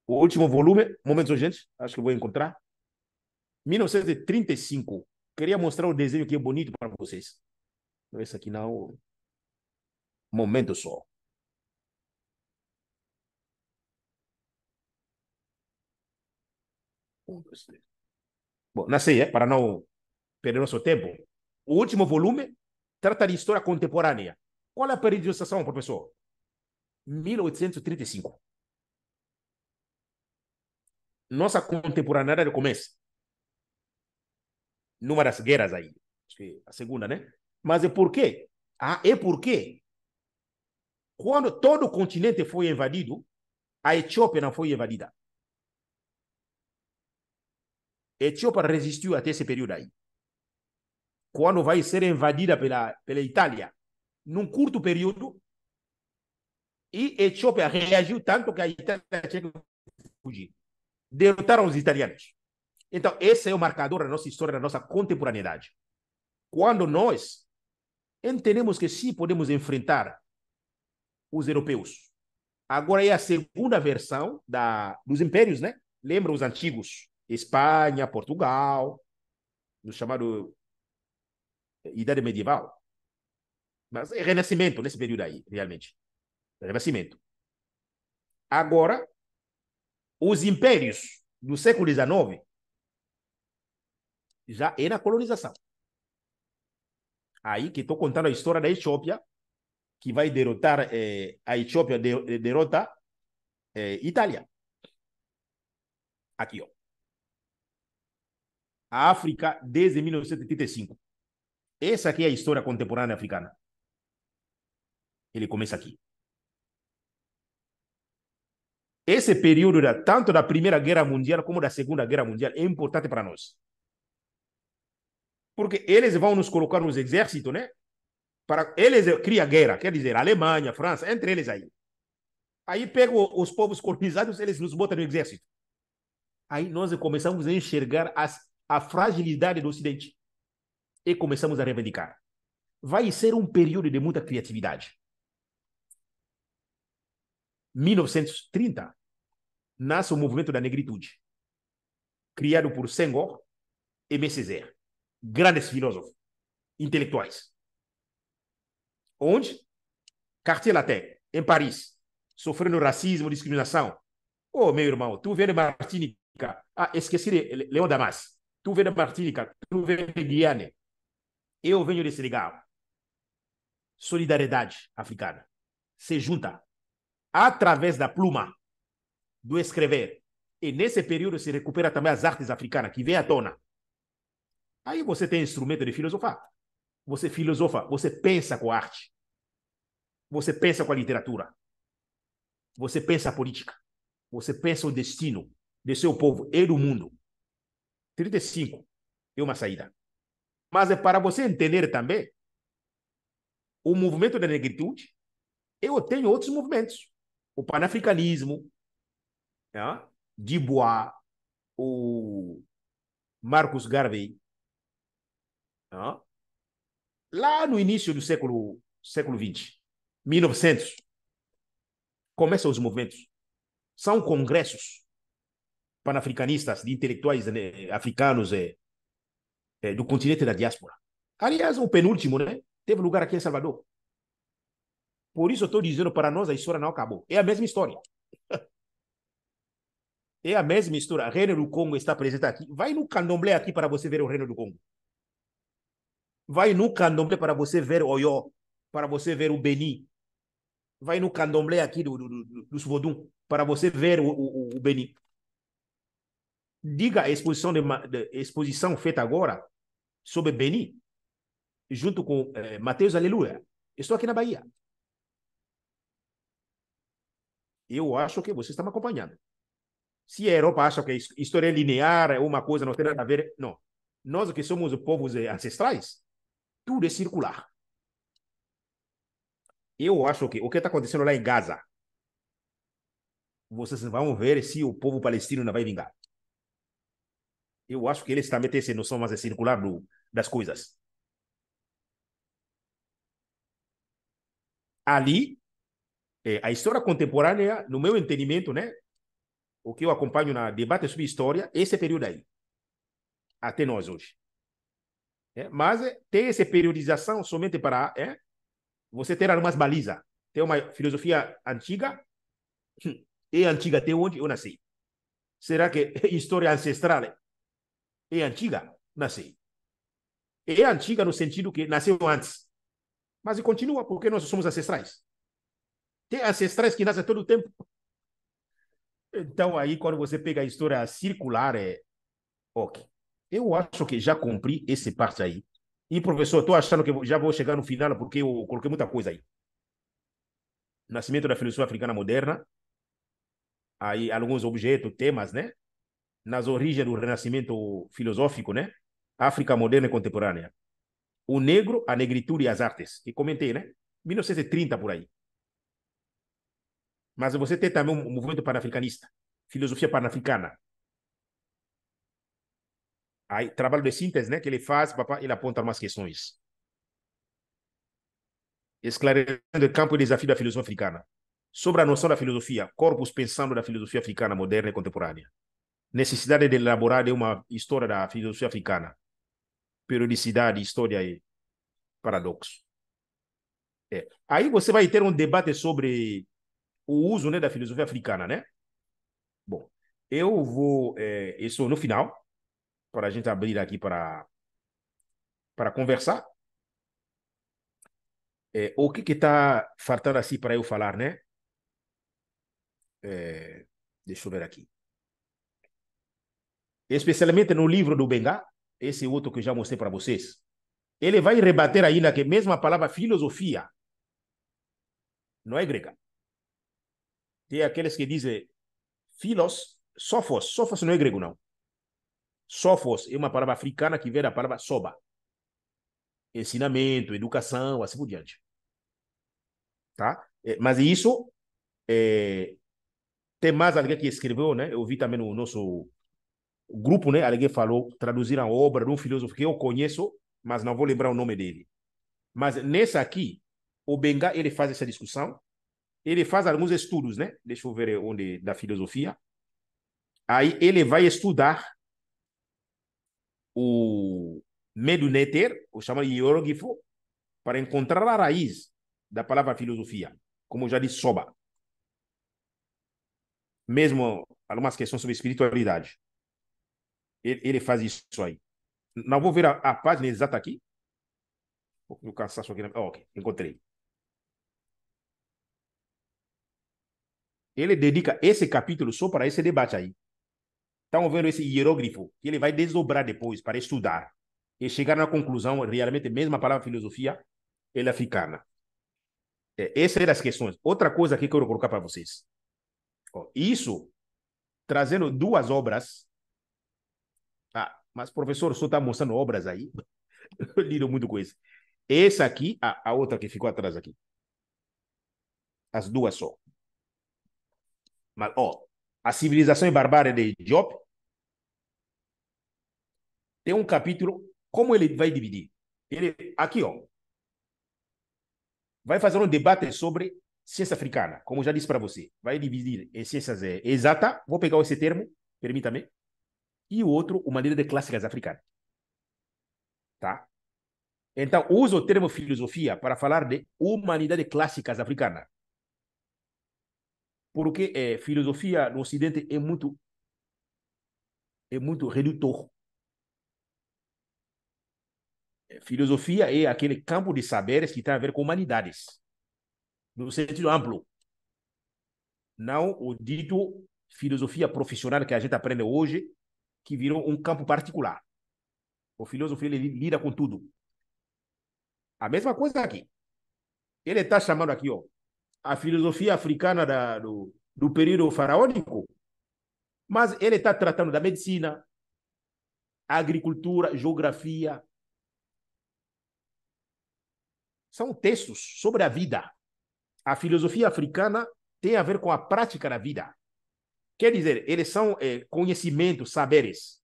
O último volume, momentos urgentes, acho que eu vou encontrar. 1935. Queria mostrar o desenho que é bonito para vocês. Esse aqui não. Momento só. Um, dois, três. Bom, nasci, para não perder nosso tempo. O último volume trata de história contemporânea. Qual é a periodização, professor? 1835. Nossa contemporaneidade começa numa das guerras aí. Acho que a segunda, né? Mas é por quê? Ah, é porque quando todo o continente foi invadido, a Etiópia não foi invadida. A Etiópia resistiu até esse período aí. Quando vai ser invadida pela Itália, num curto período, e a Etiópia reagiu tanto que a Itália tinha que fugir. Derrotaram os italianos. Então, esse é o marcador da nossa história, da nossa contemporaneidade. Quando nós entendemos que sim, podemos enfrentar os europeus. Agora é a segunda versão dos impérios, né? Lembra os antigos? Espanha, Portugal, no chamado Idade Medieval. Mas é renascimento nesse período aí, realmente. É renascimento. Agora, os impérios do século XIX já é na colonização. Aí que estou contando a história da Etiópia, que vai derrotar, a Etiópia derrota Itália. Aqui, ó. A África desde 1985. Essa aqui é a história contemporânea africana. Ele começa aqui. Esse período, tanto da Primeira Guerra Mundial como da Segunda Guerra Mundial, é importante para nós. Porque eles vão nos colocar nos exércitos, né? Eles criam guerra, quer dizer, Alemanha, França, entre eles aí. Aí pegam os povos colonizados, eles nos botam no exército. Aí nós começamos a enxergar a fragilidade do Ocidente e começamos a reivindicar. Vai ser um período de muita criatividade. 1930, nasce o movimento da negritude, criado por Senghor e Césaire, grandes filósofos, intelectuais. Onde? Quartier Latin, em Paris, sofrendo racismo, discriminação. Oh, meu irmão, tu vem de Martinica. Ah, esqueci de Leão Damas. Tu vem de Martinica, tu vem de Guiana. Eu venho de Senegal. Solidariedade africana. Se junta através da pluma, do escrever. E nesse período se recupera também as artes africanas, que vem à tona. Aí você tem instrumento de filosofar. Você filosofa, você pensa com a arte. Você pensa com a literatura. Você pensa a política. Você pensa o destino de seu povo e do mundo. 35 é uma saída. Mas é para você entender também o movimento da negritude. Eu tenho outros movimentos. O panafricanismo, né? Dubois, o Marcus Garvey. Né? Lá no início do século XX, 1900, começam os movimentos. São congressos panafricanistas de intelectuais africanos do continente da diáspora. Aliás, o penúltimo, né? Teve lugar aqui em Salvador. Por isso eu estou dizendo para nós a história não acabou. É a mesma história. É a mesma história. O Reino do Congo está presente aqui. Vai no Candomblé aqui para você ver o Reino do Congo. Vai no Candomblé para você ver o Oyo, para você ver o Beni. Vai no Candomblé aqui dos Vodun para você ver o Beni. Diga a exposição, de exposição feita agora sobre Beni, junto com Mateus Aleluia. Estou aqui na Bahia. Eu acho que você está me acompanhando. Se a Europa acha que a história é linear, é uma coisa, não tem nada a ver, não. Nós que somos povos ancestrais, tudo é circular. Eu acho que o que está acontecendo lá em Gaza, vocês vão ver se o povo palestino não vai vingar. Eu acho que eles também têm essa noção mais circular das coisas. Ali, a história contemporânea, no meu entendimento, né, o que eu acompanho na debate sobre história, esse período aí, até nós hoje. Mas tem essa periodização somente para você ter algumas balizas. Tem uma filosofia antiga, é antiga até onde eu nasci. Será que história ancestral é antiga? Nasci. É antiga no sentido que nasceu antes. Mas continua, porque nós somos ancestrais. Tem ancestrais que nascem todo o tempo. Então, aí, quando você pega a história circular, ok. Eu acho que já cumpri esse parte aí. E, professor, estou achando que já vou chegar no final, porque eu coloquei muita coisa aí. Nascimento da filosofia africana moderna, aí alguns objetos, temas, né? Nas origens do renascimento filosófico, né? África moderna e contemporânea. O negro, a negritude e as artes, que comentei, né? 1930 por aí. Mas você tem também um movimento panafricanista, filosofia panafricana. Aí, trabalho de síntese, né? Que ele faz, papá, ele aponta umas questões. Esclarecendo o campo e desafio da filosofia africana. Sobre a noção da filosofia, corpus pensando da filosofia africana moderna e contemporânea. Necessidade de elaborar uma história da filosofia africana. Periodicidade, história e paradoxo. Aí você vai ter um debate sobre o uso, né, da filosofia africana, né? Bom, eu vou, isso no final, para a gente abrir aqui para conversar. O que está faltando assim para eu falar, né? Deixa eu ver aqui. Especialmente no livro do Bengá, esse outro que eu já mostrei para vocês, ele vai rebater ainda que mesmo a palavra filosofia não é grega. Tem aqueles que dizem filos, sofos. Sofos não é grego, não. Sofos é uma palavra africana que vem da palavra soba. Ensinamento, educação, assim por diante. Tá? Mas isso, tem mais alguém que escreveu, né? Eu vi também no nosso grupo, né? Alguém falou, traduzir a obra de um filósofo que eu conheço, mas não vou lembrar o nome dele. Mas nessa aqui, o Benga, ele faz essa discussão, ele faz alguns estudos, né? Deixa eu ver onde, da filosofia. Aí ele vai estudar o Meduneter, o chamado hieróglifo, para encontrar a raiz da palavra filosofia, como já disse Soba. Mesmo algumas questões sobre espiritualidade. Ele faz isso aí. Não vou ver a página exata aqui. O cansaço aqui. Ok, encontrei. Ele dedica esse capítulo só para esse debate aí. Estão vendo esse hieróglifo que ele vai desdobrar depois para estudar e chegar na conclusão, realmente, mesmo a palavra filosofia, ele é africana. Essa é das questões. Outra coisa que eu quero colocar para vocês. Isso, trazendo duas obras. Mas professor, só está mostrando obras aí. Eu lido muito com isso. Essa aqui, a outra que ficou atrás aqui. As duas só. Mas, a civilização e barbárie de Diop tem um capítulo, como ele vai dividir? Ele, aqui, vai fazer um debate sobre ciência africana, como já disse para você. Vai dividir em ciências exatas, vou pegar esse termo, permita-me, e o outro, humanidades clássicas africanas. Tá? Então, uso o termo filosofia para falar de humanidades clássicas africanas. Porque filosofia no Ocidente é muito é muito redutor. Filosofia é aquele campo de saberes que tem a ver com humanidades, no sentido amplo. Não o dito filosofia profissional que a gente aprende hoje, que virou um campo particular. O filósofo ele lida com tudo. A mesma coisa aqui. Ele está chamando aqui, ó, a filosofia africana do período faraônico, mas ele está tratando da medicina, agricultura, geografia. São textos sobre a vida. A filosofia africana tem a ver com a prática da vida. Quer dizer, eles são conhecimentos, saberes,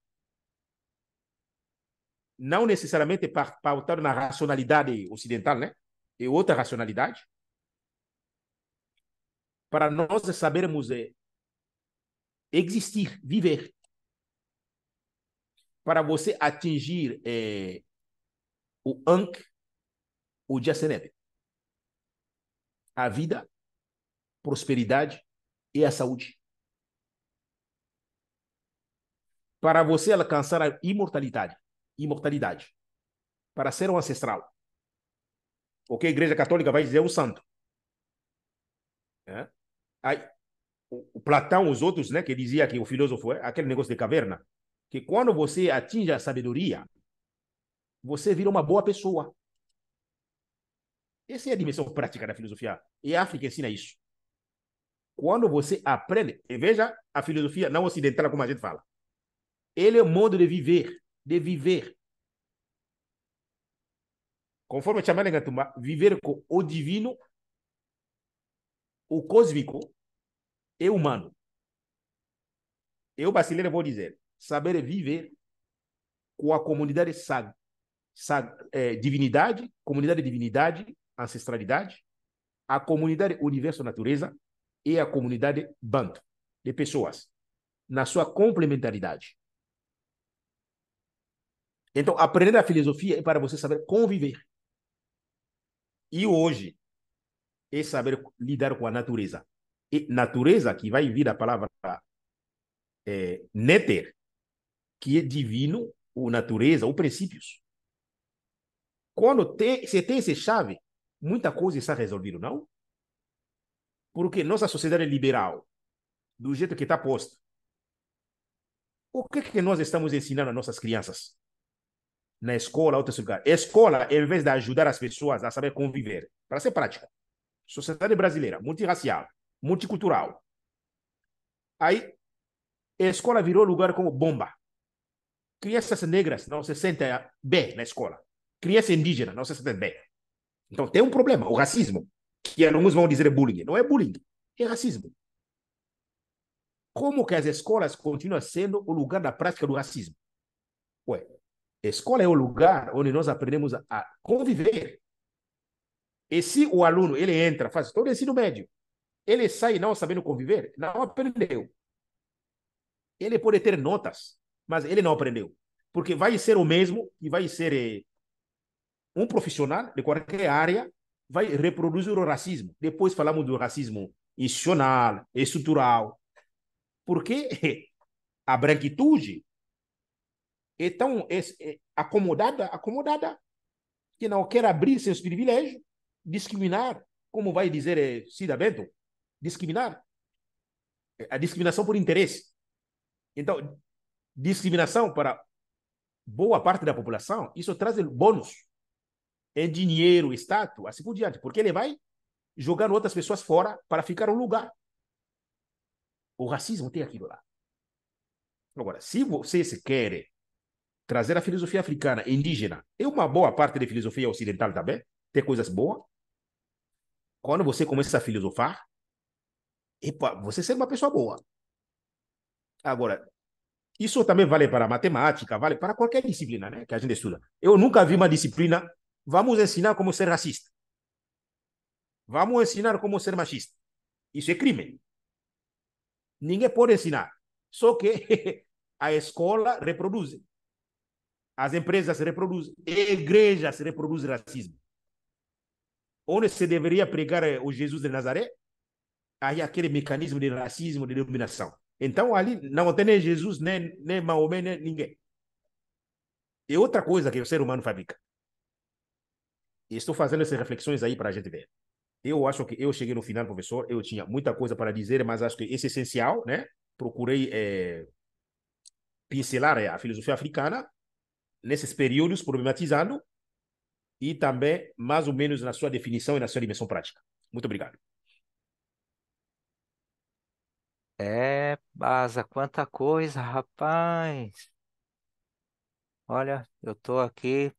não necessariamente pautados na racionalidade ocidental, né? É outra racionalidade. Para nós sabermos existir, viver. Para você atingir o Ankh, o Jaceneb. A vida, prosperidade e a saúde. Para você alcançar a imortalidade, para ser um ancestral. O que a Igreja Católica vai dizer é um santo. É? Aí, o Platão, os outros, né, que dizia que o filósofo é aquele negócio de caverna, que quando você atinge a sabedoria, você vira uma boa pessoa. Essa é a dimensão prática da filosofia. E a África ensina isso. Quando você aprende, e veja a filosofia não ocidental, como a gente fala. Ele é um modo de viver, de viver. Conforme Chamala Ngatumba, viver com o divino, o cósmico e o humano. Eu, brasileiro, vou dizer, saber viver com a comunidade divinidade, comunidade divinidade, ancestralidade, a comunidade universo natureza e a comunidade banto de pessoas, na sua complementaridade. Então, aprender a filosofia é para você saber conviver. E hoje é saber lidar com a natureza. E natureza, que vai vir da palavra néter, que é divino, ou natureza, ou princípios. Quando você tem essa chave, muita coisa está resolvida, não? Porque nossa sociedade liberal, do jeito que está posta, o que nós estamos ensinando às nossas crianças? Na escola, outros lugares. Escola, em vez de ajudar as pessoas a saber conviver, para ser prática. Sociedade brasileira, multirracial, multicultural. Aí, a escola virou lugar como bomba. Crianças negras não se sentem bem na escola. Criança indígena não se sentem bem. Então, tem um problema, o racismo, que alguns vão dizer bullying. Não é bullying, é racismo. Como que as escolas continuam sendo o lugar da prática do racismo? Ué, a escola é o lugar onde nós aprendemos a conviver. E se o aluno ele entra, faz todo o ensino médio, ele sai não sabendo conviver, não aprendeu. Ele pode ter notas, mas ele não aprendeu. Porque vai ser o mesmo e vai ser um profissional de qualquer área, vai reproduzir o racismo. Depois falamos do racismo institucional, estrutural. Porque a branquitude é tão acomodada, que não quer abrir seus privilégios, discriminar, como vai dizer Cida Bento, discriminar. A discriminação por interesse. Então, discriminação para boa parte da população, isso traz bônus. É dinheiro, status, assim por diante. Porque ele vai jogar outras pessoas fora para ficar um lugar. O racismo tem aquilo lá. Agora, se vocês querem trazer a filosofia africana, indígena, é uma boa parte da filosofia ocidental também, tem coisas boas. Quando você começa a filosofar, você ser uma pessoa boa. Agora, isso também vale para matemática, vale para qualquer disciplina, né, que a gente estuda. Eu nunca vi uma disciplina, vamos ensinar como ser racista. Vamos ensinar como ser machista. Isso é crime. Ninguém pode ensinar. Só que a escola reproduz. As empresas reproduzem. A igreja se reproduz racismo. Onde se deveria pregar o Jesus de Nazaré, aí aquele mecanismo de racismo, de dominação. Então, ali não tem nem Jesus, nem Maomé, nem ninguém. É outra coisa que o ser humano fabrica. E estou fazendo essas reflexões aí para a gente ver. Eu acho que eu cheguei no final, professor, eu tinha muita coisa para dizer, mas acho que esse é essencial, né? Procurei pincelar a filosofia africana nesses períodos, problematizando, e também, mais ou menos, na sua definição e na sua dimensão prática. Muito obrigado. É, Baza, quanta coisa, rapaz. Olha, eu tô aqui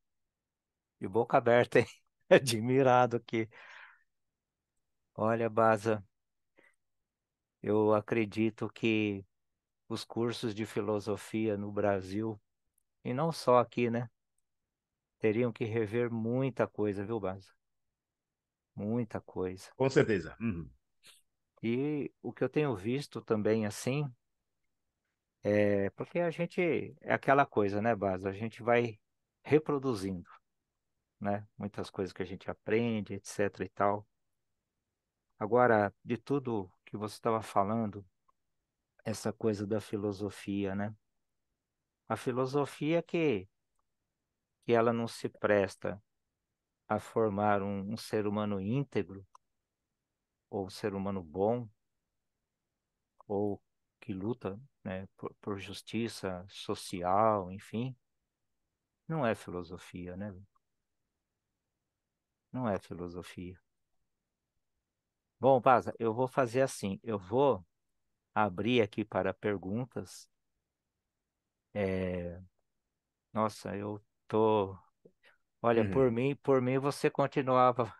de boca aberta, hein? Admirado aqui. Olha, Baza, eu acredito que os cursos de filosofia no Brasil, e não só aqui, né? Teriam que rever muita coisa, viu, Baza? Muita coisa. Com certeza. Uhum. E o que eu tenho visto também, assim, é porque a gente, é aquela coisa, né, Baza? A gente vai reproduzindo, né? Muitas coisas que a gente aprende, etc e tal. Agora, de tudo que você estava falando, essa coisa da filosofia, né? A filosofia que ela não se presta a formar um ser humano íntegro, ou um ser humano bom, ou que luta, né, por justiça social, enfim, não é filosofia, né? Não é filosofia. Bom, Baza, eu vou fazer assim, eu vou abrir aqui para perguntas. É, nossa, eu tô, olha, Uhum. por mim você continuava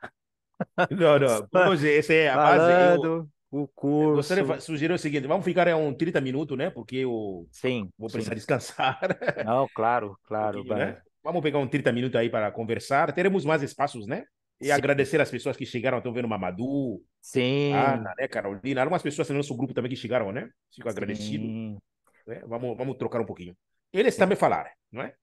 Não, não. Hoje, essa é a base. Eu falando o gostaria curso. de sugerir o seguinte: vamos ficar em uns 30 minutos, né? Porque eu Sim, vou precisar sim. descansar Não, claro, um claro, pouquinho, né? Baza. Vamos pegar uns 30 minutos aí para conversar. Teremos mais espaços, né? E Sim, agradecer as pessoas que chegaram. Estou vendo Mamadou, sim, Ana, né? Carolina. Algumas pessoas no nosso grupo também que chegaram, né? Fico agradecido. sim, Né? Vamos trocar um pouquinho. Eles sim. também falaram, não é?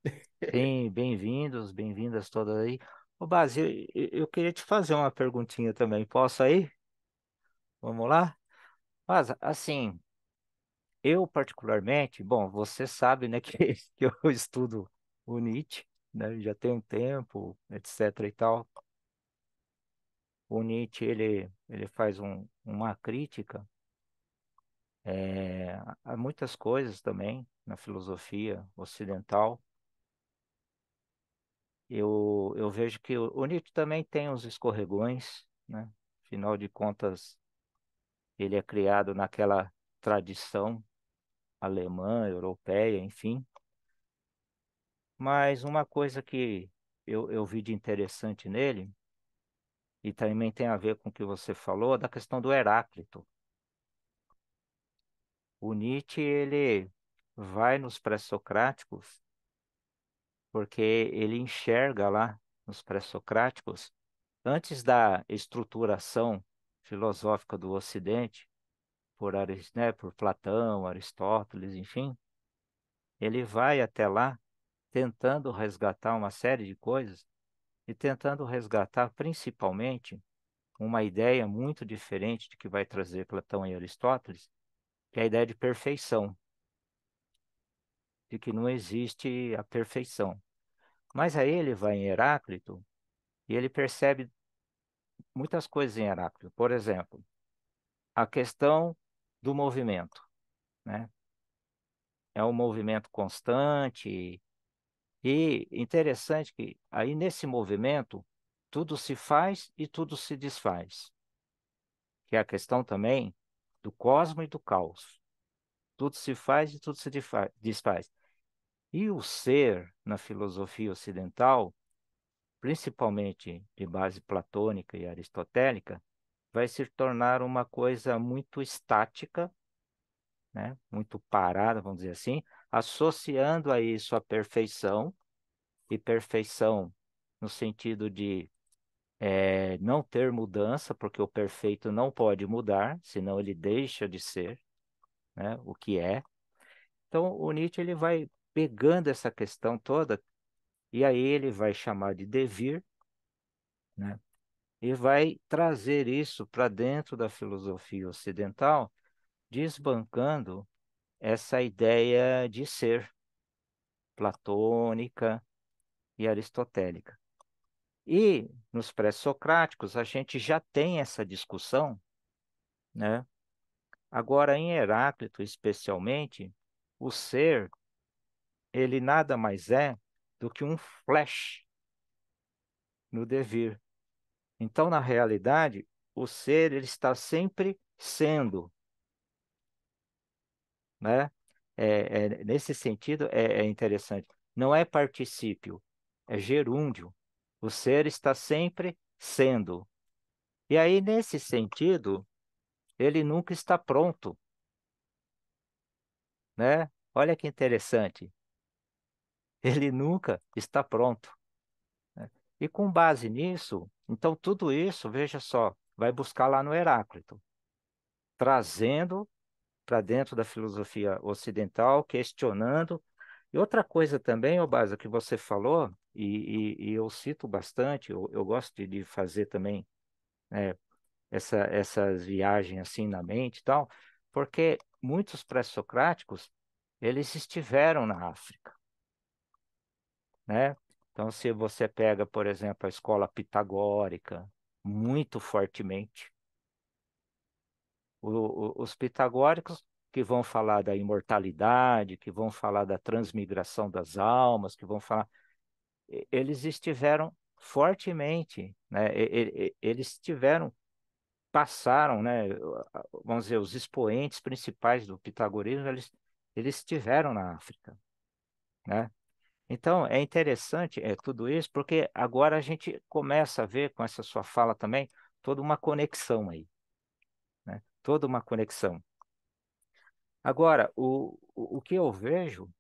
Sim, bem-vindos, bem-vindas todas aí. Ô, Basi, eu queria te fazer uma perguntinha também. Posso aí? Vamos lá? Mas, assim, eu particularmente, bom, você sabe, né, que eu estudo o Nietzsche, né, já tem um tempo, etc e tal. O Nietzsche, ele faz uma crítica a muitas coisas também na filosofia ocidental. Eu vejo que o Nietzsche também tem uns escorregões, né? Afinal de contas, ele é criado naquela tradição alemã, europeia, enfim. Mas uma coisa que eu vi de interessante nele, e também tem a ver com o que você falou, é da questão do Heráclito. O Nietzsche, ele vai nos pré-socráticos, porque ele enxerga lá nos pré-socráticos, antes da estruturação filosófica do Ocidente, né, por Platão, Aristóteles, enfim, ele vai até lá tentando resgatar uma série de coisas e tentando resgatar principalmente uma ideia muito diferente de que vai trazer Platão e Aristóteles, que é a ideia de perfeição, de que não existe a perfeição. Mas aí ele vai em Heráclito e ele percebe muitas coisas em Heráclito. Por exemplo, a questão do movimento, né? É um movimento constante e interessante que aí nesse movimento tudo se faz e tudo se desfaz, que é a questão também do cosmo e do caos. Tudo se faz e tudo se desfaz. E o ser, na filosofia ocidental, principalmente de base platônica e aristotélica, vai se tornar uma coisa muito estática, né? Muito parada, vamos dizer assim, associando a isso a perfeição, e perfeição no sentido de não ter mudança, porque o perfeito não pode mudar, senão ele deixa de ser, né, o que é. Então, o Nietzsche ele vai pegando essa questão toda e aí ele vai chamar de devir, né, e vai trazer isso para dentro da filosofia ocidental, desbancando. essa ideia de ser platônica e aristotélica. E nos pré-socráticos a gente já tem essa discussão, né? Agora, em Heráclito, especialmente, o ser, ele nada mais é do que um flash no devir. Então, na realidade, o ser, ele está sempre sendo, né? Nesse sentido, é interessante. Não é particípio, é gerúndio. O ser está sempre sendo. E aí, nesse sentido, ele nunca está pronto, né? Olha que interessante. Ele nunca está pronto, né? E com base nisso, então tudo isso, veja só, vai buscar lá no Heráclito, trazendo para dentro da filosofia ocidental, questionando. E outra coisa também, Obasa, que você falou, e eu cito bastante, eu gosto de fazer também, né, essas viagens assim na mente e tal, porque muitos pré-socráticos, eles estiveram na África, né? Então, se você pega, por exemplo, a escola pitagórica, muito fortemente, os pitagóricos que vão falar da imortalidade, que vão falar da transmigração das almas, que vão falar, eles estiveram fortemente, né? Eles tiveram, passaram, né? Vamos dizer, os expoentes principais do pitagorismo, eles estiveram na África, né? Então, é interessante tudo isso, porque agora a gente começa a ver com essa sua fala também toda uma conexão aí, né? Toda uma conexão. Agora, o que eu vejo,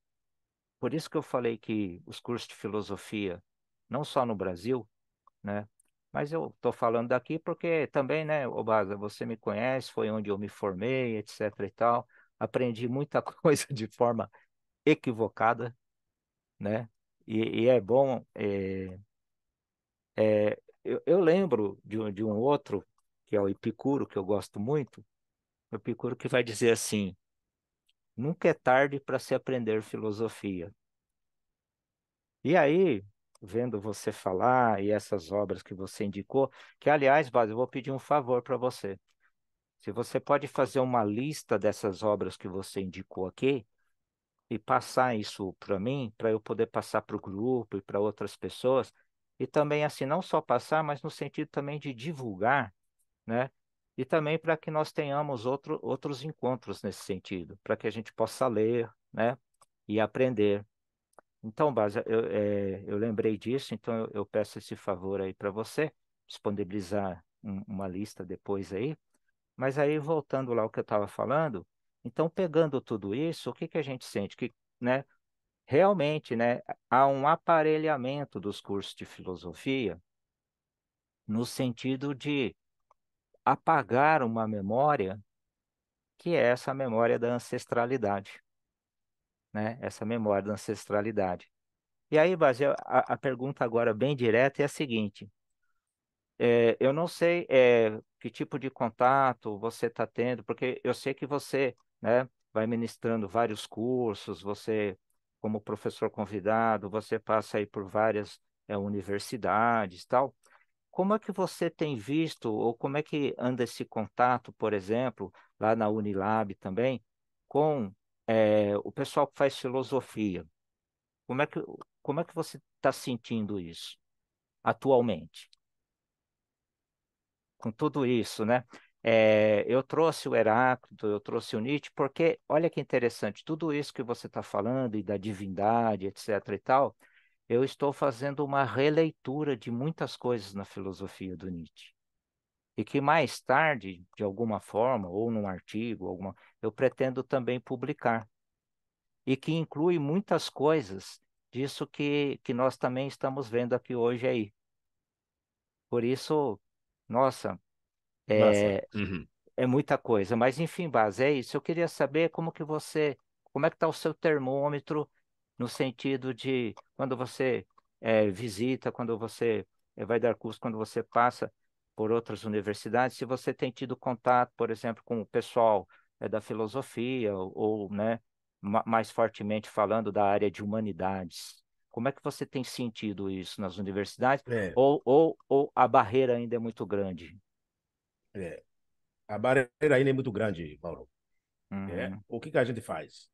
por isso que eu falei que os cursos de filosofia, não só no Brasil, né? Mas eu estou falando daqui porque também, né, Obaza, você me conhece, foi onde eu me formei, etc e tal. Aprendi muita coisa de forma equivocada, né? E é bom. Eu lembro de um outro, que é o Epicuro, que eu gosto muito. O Epicuro que vai dizer assim: nunca é tarde para se aprender filosofia. E aí, vendo você falar e essas obras que você indicou, que aliás, Bas, eu vou pedir um favor para você. Se você pode fazer uma lista dessas obras que você indicou aqui e passar isso para mim, para eu poder passar para o grupo e para outras pessoas, e também assim, não só passar, mas no sentido também de divulgar, né? E também para que nós tenhamos outros encontros nesse sentido, para que a gente possa ler, né? E aprender. Então, Basa, eu lembrei disso, então eu peço esse favor aí para você, disponibilizar uma lista depois aí. Mas aí, voltando lá ao que eu estava falando, então, pegando tudo isso, o que que a gente sente? Que, né, realmente, né, há um aparelhamento dos cursos de filosofia no sentido de apagar uma memória que é essa memória da ancestralidade, né? Essa memória da ancestralidade. E aí, Basil, a pergunta agora bem direta é a seguinte: eu não sei que tipo de contato você está tendo, porque eu sei que você, né, vai ministrando vários cursos, você, como professor convidado, você passa aí por várias universidades, tal. Como é que você tem visto, ou como é que anda esse contato, por exemplo, lá na Unilab também, com o pessoal que faz filosofia? Como é que, como é que você está sentindo isso atualmente, com tudo isso, né? Eu trouxe o Heráclito, eu trouxe o Nietzsche, porque olha que interessante, tudo isso que você está falando, e da divindade, etc. e tal, eu estou fazendo uma releitura de muitas coisas na filosofia do Nietzsche. E que mais tarde, de alguma forma, ou num artigo, eu pretendo também publicar. E que inclui muitas coisas disso que nós também estamos vendo aqui hoje aí. Por isso, nossa, Massa. é, Uhum. é muita coisa. Mas enfim, Bas, é isso. Eu queria saber como é que está o seu termômetro no sentido de quando você visita, quando você vai dar curso, quando você passa por outras universidades, se você tem tido contato, por exemplo, com o pessoal da filosofia, ou, né? mais fortemente falando da área de humanidades. Como é que você tem sentido isso nas universidades? É, Ou a barreira ainda é muito grande? é. A barreira ainda é muito grande, Paulo. Uhum, O que que a gente faz?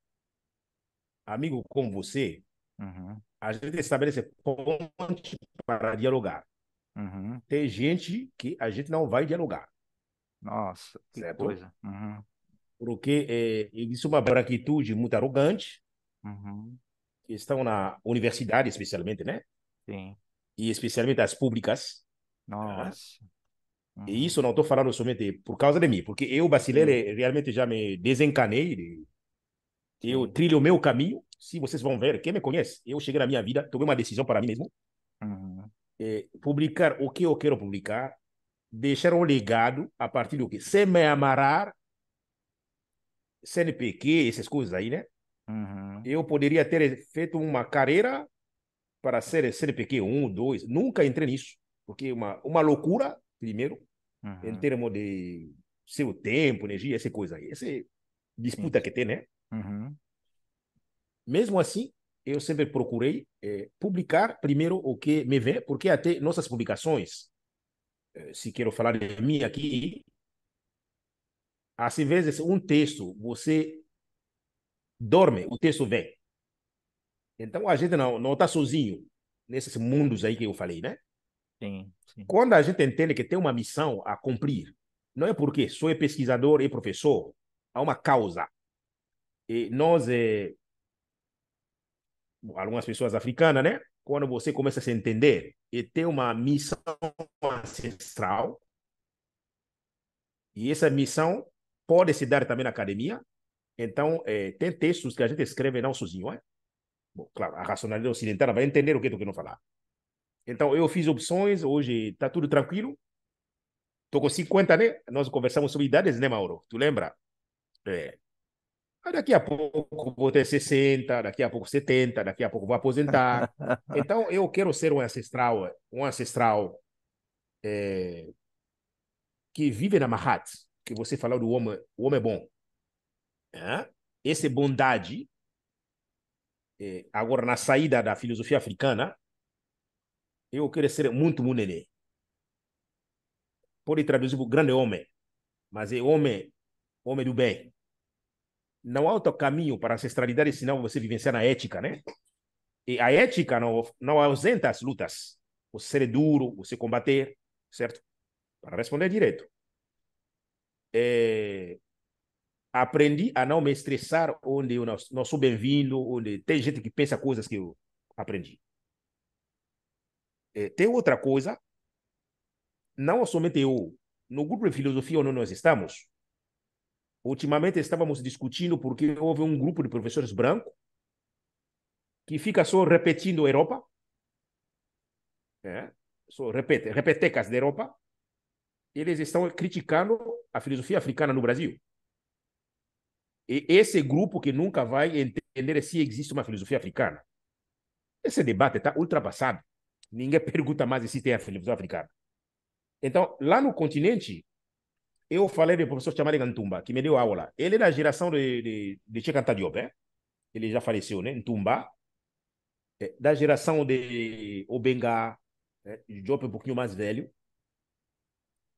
Amigo como você, uhum, a gente estabelece ponte para dialogar. uhum. Tem gente que a gente não vai dialogar, Nossa, que certo? coisa. Uhum, Porque existe uma branquitude muito arrogante, uhum, que estão na universidade, especialmente, né? sim. E especialmente as públicas. Né? Nossa. E Uhum, isso não estou falando somente por causa de mim, porque eu, brasileiro, sim, realmente já me desencanei. Eu sim. trilho o meu caminho. Se vocês vão ver, quem me conhece, eu cheguei na minha vida, tomei uma decisão para mim mesmo. Uhum, Publicar o que eu quero publicar, deixar um legado a partir do que? Sem me amarrar, CNPq, essas coisas aí, né? uhum, Eu poderia ter feito uma carreira para ser CNPq 1, 2. Nunca entrei nisso, porque uma loucura, primeiro, em uhum, termos de seu tempo, energia, essa coisa aí. Essa sim. disputa que tem, né? Uhum, Mesmo assim, eu sempre procurei publicar primeiro o que me vem, porque até nossas publicações, se quero falar de mim aqui, às vezes um texto, você dorme, o texto vem. Então a gente não está sozinho nesses mundos aí que eu falei, né? sim, sim. Quando a gente entende que tem uma missão a cumprir, não é porque sou pesquisador e professor, há uma causa. E nós, algumas pessoas africanas, né? Quando você começa a se entender e tem uma missão ancestral, e essa missão pode se dar também na academia, então tem textos que a gente escreve não sozinho, é? Bom, claro, a racionalidade ocidental vai entender o que eu estou querendo falar. Então, eu fiz opções, hoje está tudo tranquilo. Estou com 50, né? Nós conversamos sobre idades, né, Mauro? Tu lembra? É. Daqui a pouco vou ter 60, daqui a pouco 70, daqui a pouco vou aposentar. Então, eu quero ser um ancestral que vive na Mahat, que você falou do homem, o homem é bom. Né? Essa bondade, agora na saída da filosofia africana, eu quero ser muito munene. Pode traduzir por grande homem, mas é homem, homem do bem. Não há outro caminho para a ancestralidade senão você vivenciar na ética, né? E a ética não ausenta as lutas. Você ser duro, você combater, certo? Para responder direito. Aprendi a não me estressar onde eu não sou bem-vindo, onde tem gente que pensa coisas que eu aprendi. Tem outra coisa, não somente eu, no grupo de filosofia onde nós estamos, ultimamente estávamos discutindo porque houve um grupo de professores brancos que fica só repetindo a Europa, só repetecas da Europa, eles estão criticando a filosofia africana no Brasil. E esse grupo que nunca vai entender se existe uma filosofia africana. Esse debate está ultrapassado. Ninguém pergunta mais se tem a filosofia africana. Então, lá no continente, eu falei do professor Chamari Ntumba, que me deu aula. Ele é da geração de Cheikh Anta Diop, né? Ele já faleceu, né? Ntumba. Da geração de Obenga, né? Diop é um pouquinho mais velho.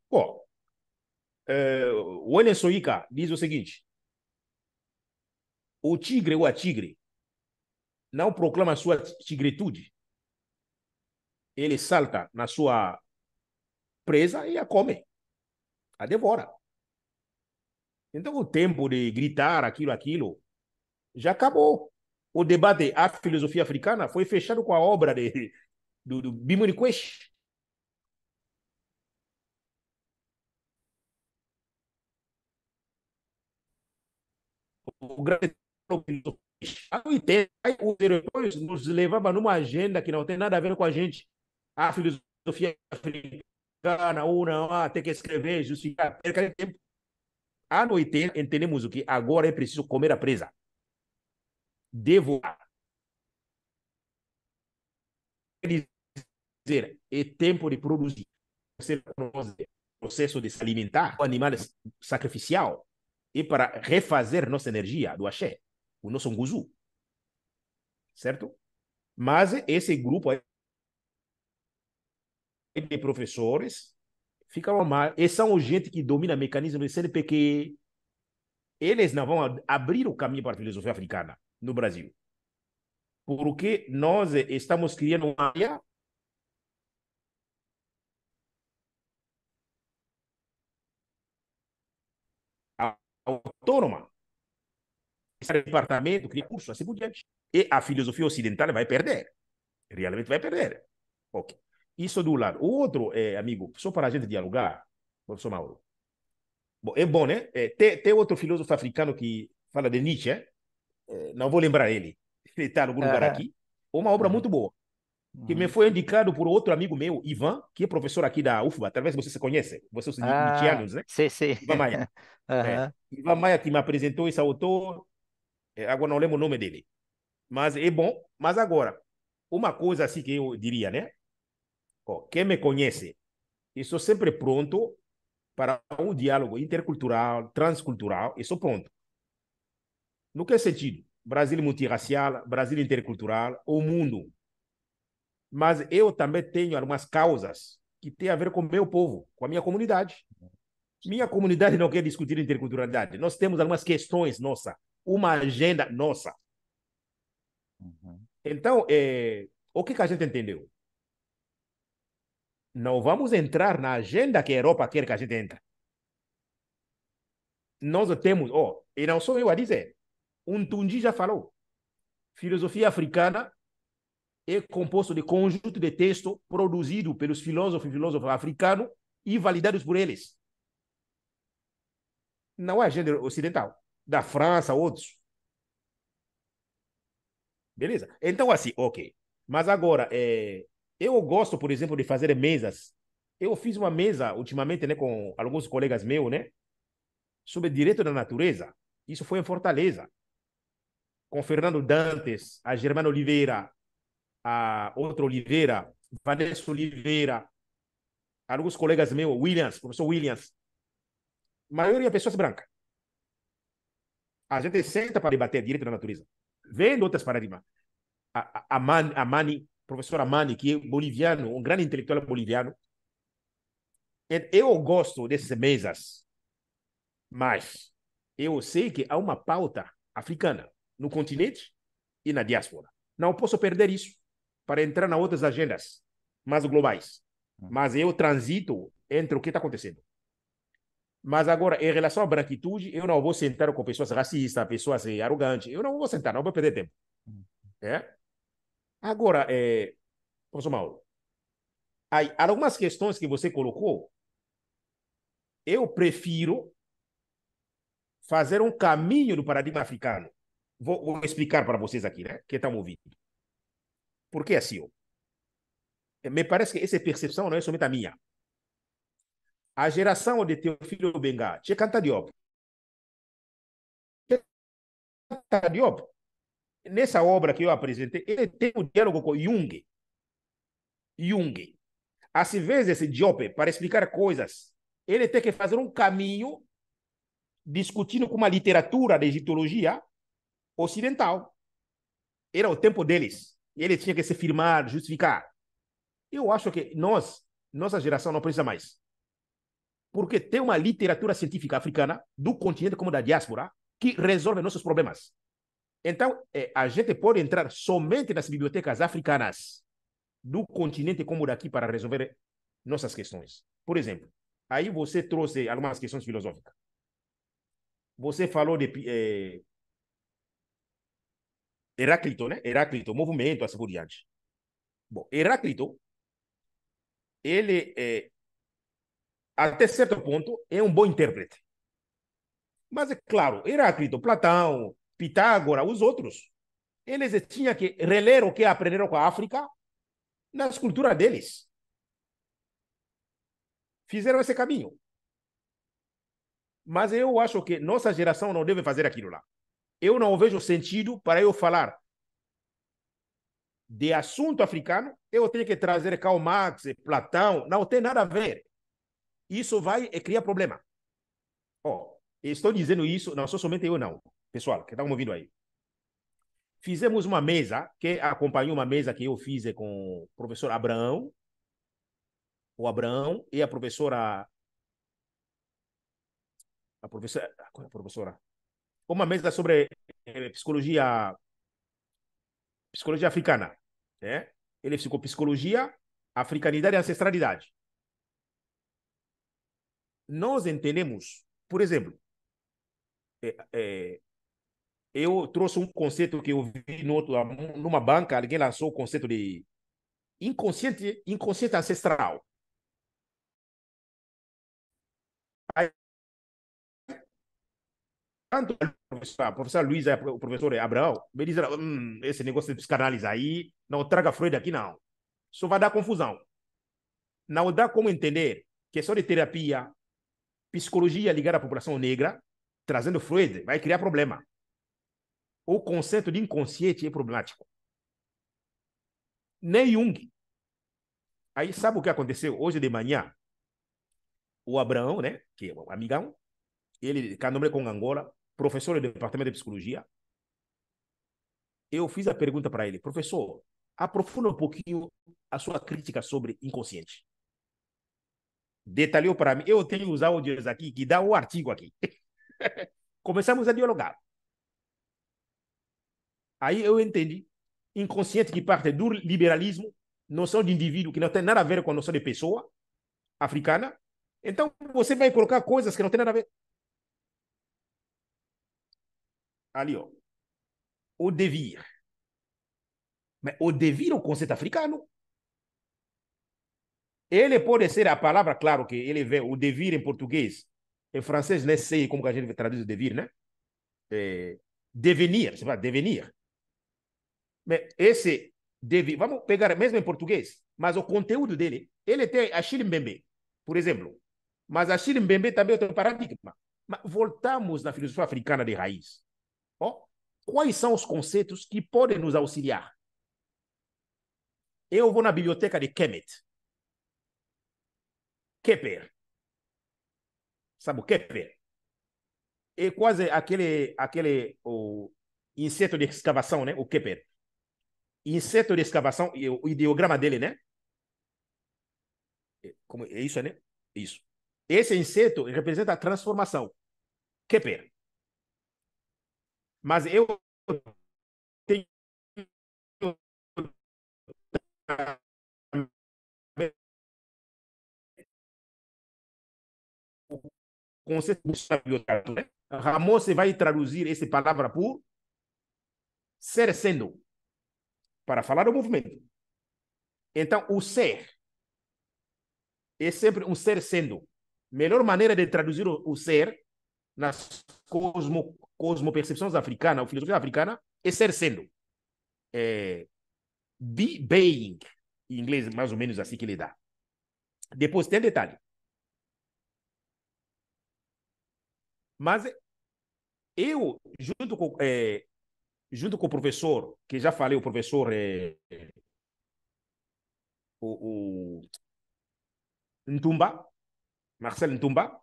Bom, o Enen Soika diz o seguinte: o tigre ou a tigre não proclama sua tigritude, ele salta na sua presa e a come, a devora. Então, o tempo de gritar aquilo, já acabou. O debate, a filosofia africana, foi fechado com a obra do Bimuni Quest. O grande os europeus nos levavam numa agenda que não tem nada a ver com a gente. A filosofia africana, ou não, tem que escrever, justificar, perca de tempo. À noite, entendemos o que agora é preciso comer a presa. Devo dizer, é tempo de produzir. Você processo de se alimentar, o animal sacrificial, e para refazer nossa energia do axé. o nosso Nguzu, certo? Mas esse grupo aí de professores ficam mal. E são gente que domina mecanismo de CNPq. Eles não vão abrir o caminho para a filosofia africana no Brasil. Porque nós estamos criando uma área autônoma. Esse departamento cria curso, assim por diante. E a filosofia ocidental vai perder. Realmente vai perder. Ok. Isso do lado. O outro, amigo, só para a gente dialogar, professor Mauro. Bom, é bom, né? Tem outro filósofo africano que fala de Nietzsche, não vou lembrar ele. Ele está em algum lugar Aham, aqui. Uma obra aham, muito boa, que me uhum. foi indicado por outro amigo meu, Ivan, que é professor aqui da UFBA. Talvez você se conhece. Vocês são Ah, nietzscheanos, né? sei, sei. Ivan Maia. Aham, Ivan Maia que me apresentou esse autor, agora não lembro o nome dele. Mas é bom. Mas agora, uma coisa assim que eu diria, né? Ó, quem me conhece, eu sou sempre pronto para um diálogo intercultural, transcultural, eu sou pronto. No que sentido? Brasil multirracial, Brasil intercultural, o mundo. Mas eu também tenho algumas causas que têm a ver com o meu povo, com a minha comunidade. Minha comunidade não quer discutir interculturalidade. Nós temos algumas questões nossa, uma agenda nossa. uhum, Então, o que a gente entendeu? Não vamos entrar na agenda que a Europa quer que a gente entre. Nós temos, e não sou eu a dizer, um Tundi já falou, filosofia africana é composto de conjunto de texto produzido pelos filósofos e filósofos africanos e validados por eles. Não é agenda ocidental, da França, outros. Beleza? Então, assim, ok. Mas agora, eu gosto, por exemplo, de fazer mesas. Eu fiz uma mesa ultimamente, né, com alguns colegas meus, né, sobre direito da natureza. Isso foi em Fortaleza, com Fernando Dantes, a Germana Oliveira, a outra Oliveira, Vanessa Oliveira, alguns colegas meus, Williams, professor Williams, a maioria pessoas brancas. A gente senta para debater direito da natureza, vendo outras paradigmas. A Mani, professor Amani, que é boliviano, um grande intelectual boliviano. Eu gosto dessas mesas, mas eu sei que há uma pauta africana no continente e na diáspora. Não posso perder isso para entrar nas outras agendas mais globais. uhum, Mas eu transito entre o que está acontecendo. Mas agora, em relação à branquitude, eu não vou sentar com pessoas racistas, pessoas arrogantes. Eu não vou sentar, não vou perder tempo. uhum. É? Agora, professor Mauro, há algumas questões que você colocou, eu prefiro fazer um caminho do paradigma africano. Vou explicar para vocês aqui, né? Que estão ouvindo. Por que assim? Me parece que essa percepção não é somente a minha. A geração de Teofilo Benga, Chekanta Diop, Chekanta Diop, nessa obra que eu apresentei, ele tem um diálogo com Jung. Jung. Às vezes, esse Diop, para explicar coisas, ele tem que fazer um caminho discutindo com uma literatura de egiptologia ocidental. Era o tempo deles. Ele tinha que se firmar, justificar. Eu acho que nossa geração não precisa mais. Porque tem uma literatura científica africana, do continente como da diáspora, que resolve nossos problemas. Então, a gente pode entrar somente nas bibliotecas africanas do continente como daqui para resolver nossas questões. Por exemplo, aí você trouxe algumas questões filosóficas. Você falou de Heráclito, né? Heráclito, movimento, assim por diante. Bom, Heráclito, ele, até certo ponto, é um bom intérprete. Mas, é claro, Heráclito, Platão, Pitágoras, os outros, eles tinham que reler o que aprenderam com a África nas culturas deles. Fizeram esse caminho. Mas eu acho que nossa geração não deve fazer aquilo lá. Eu não vejo sentido para eu falar de assunto africano, eu tenho que trazer Karl Marx, Platão, não tem nada a ver. Isso vai criar problema. Estou dizendo isso, não sou somente eu, não. Pessoal, que estão me ouvindo aí. fizemos uma mesa, que acompanhou uma mesa que eu fiz com o professor Abraão, o Abraão e qual é a professora? Uma mesa sobre psicologia africana, né? Ele ficou psicologia, africanidade e ancestralidade. Nós entendemos, por exemplo, é, é, eu trouxe um conceito que eu vi numa banca, alguém lançou o conceito de inconsciente ancestral. Aí, tanto a professora Luísa e o professor Abraão me disseram, esse negócio de psicanálise aí, não traga Freud aqui não. Isso vai dar confusão. Não dá como entender questão de terapia, psicologia ligada à população negra, trazendo Freud, vai criar problema. O conceito de inconsciente é problemático. Nem Jung. Aí sabe o que aconteceu? Hoje de manhã, o Abraão, né, que é um amigão, ele, candomblé com Angola, professor do departamento de psicologia, eu fiz a pergunta para ele, professor, aprofunda um pouquinho a sua crítica sobre inconsciente. Detalhou para mim, eu tenho os áudios aqui, que dá o artigo aqui. Começamos a dialogar. Aí eu entendi, inconsciente que parte do liberalismo, noção de indivíduo que não tem nada a ver com a noção de pessoa africana. Então você vai colocar coisas que não tem nada a ver. Ali, ó, o devir. Mas o devir é um conceito africano. Ele pode ser a palavra, claro que ele vê o devir em português. Em francês, nem sei como que a gente traduz o devir, né? É, devenir, você vai devenir. Mas esse devir, vamos pegar mesmo em português, mas o conteúdo dele, ele tem a Mbembe, por exemplo. Mas a Mbembe também tem um paradigma. Mas voltamos na filosofia africana de raiz. Oh, quais são os conceitos que podem nos auxiliar? Eu vou na biblioteca de Kemet. Kepler. Sabe o Kepler? É quase aquele inseto de escavação, né? O Kepler. Inseto de escavação, e o ideograma dele, né? Como é isso, né? Isso. Esse inseto representa a transformação. Kepler. Mas eu tenho o conceito de né? Ramos vai traduzir essa palavra por ser sendo, para falar do movimento. Então, o ser é sempre um ser sendo. Melhor maneira de traduzir o ser nas cosmopercepções africanas, ou filosofia africana, é ser sendo. É, being, em inglês mais ou menos assim que ele dá. Depois tem detalhe. Mas eu, junto com o professor, que já falei, o professor o Ntumba, Marcel Ntumba,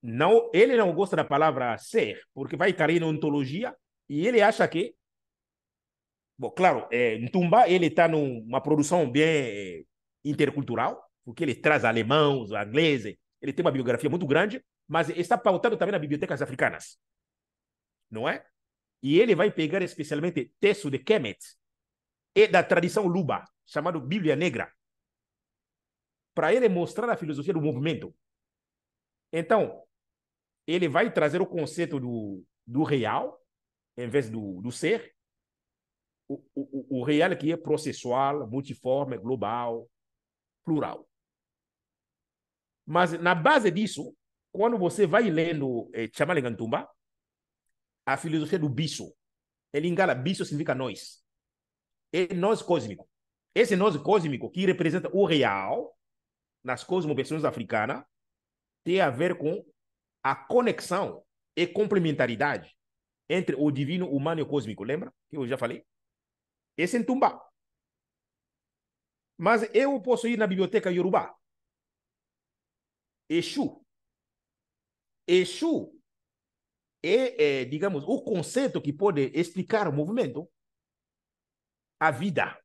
não, ele não gosta da palavra ser, porque vai cair na ontologia e ele acha que, bom, claro, Ntumba ele está numa produção bem intercultural, porque ele traz alemãos, ingleses, ele tem uma biografia muito grande, mas está pautado também nas bibliotecas africanas, não é? E ele vai pegar especialmente texto de Kemet e da tradição Luba, chamado Bíblia Negra, para ele mostrar a filosofia do movimento. Então, ele vai trazer o conceito do real, em vez do ser, o real que é processual, multiforme, global, plural. Mas na base disso, quando você vai lendo Chamalengantumba, a filosofia do bicho, ele engala, bicho significa nós. É nós cósmico. Esse nós cósmico que representa o real nas cosmoversões africanas tem a ver com a conexão e complementaridade entre o divino, humano e o cósmico. Lembra que eu já falei? Esse é Ntumba. Mas eu posso ir na biblioteca Yorubá. Exu. Exu digamos, o conceito que pode explicar o movimento, a vida.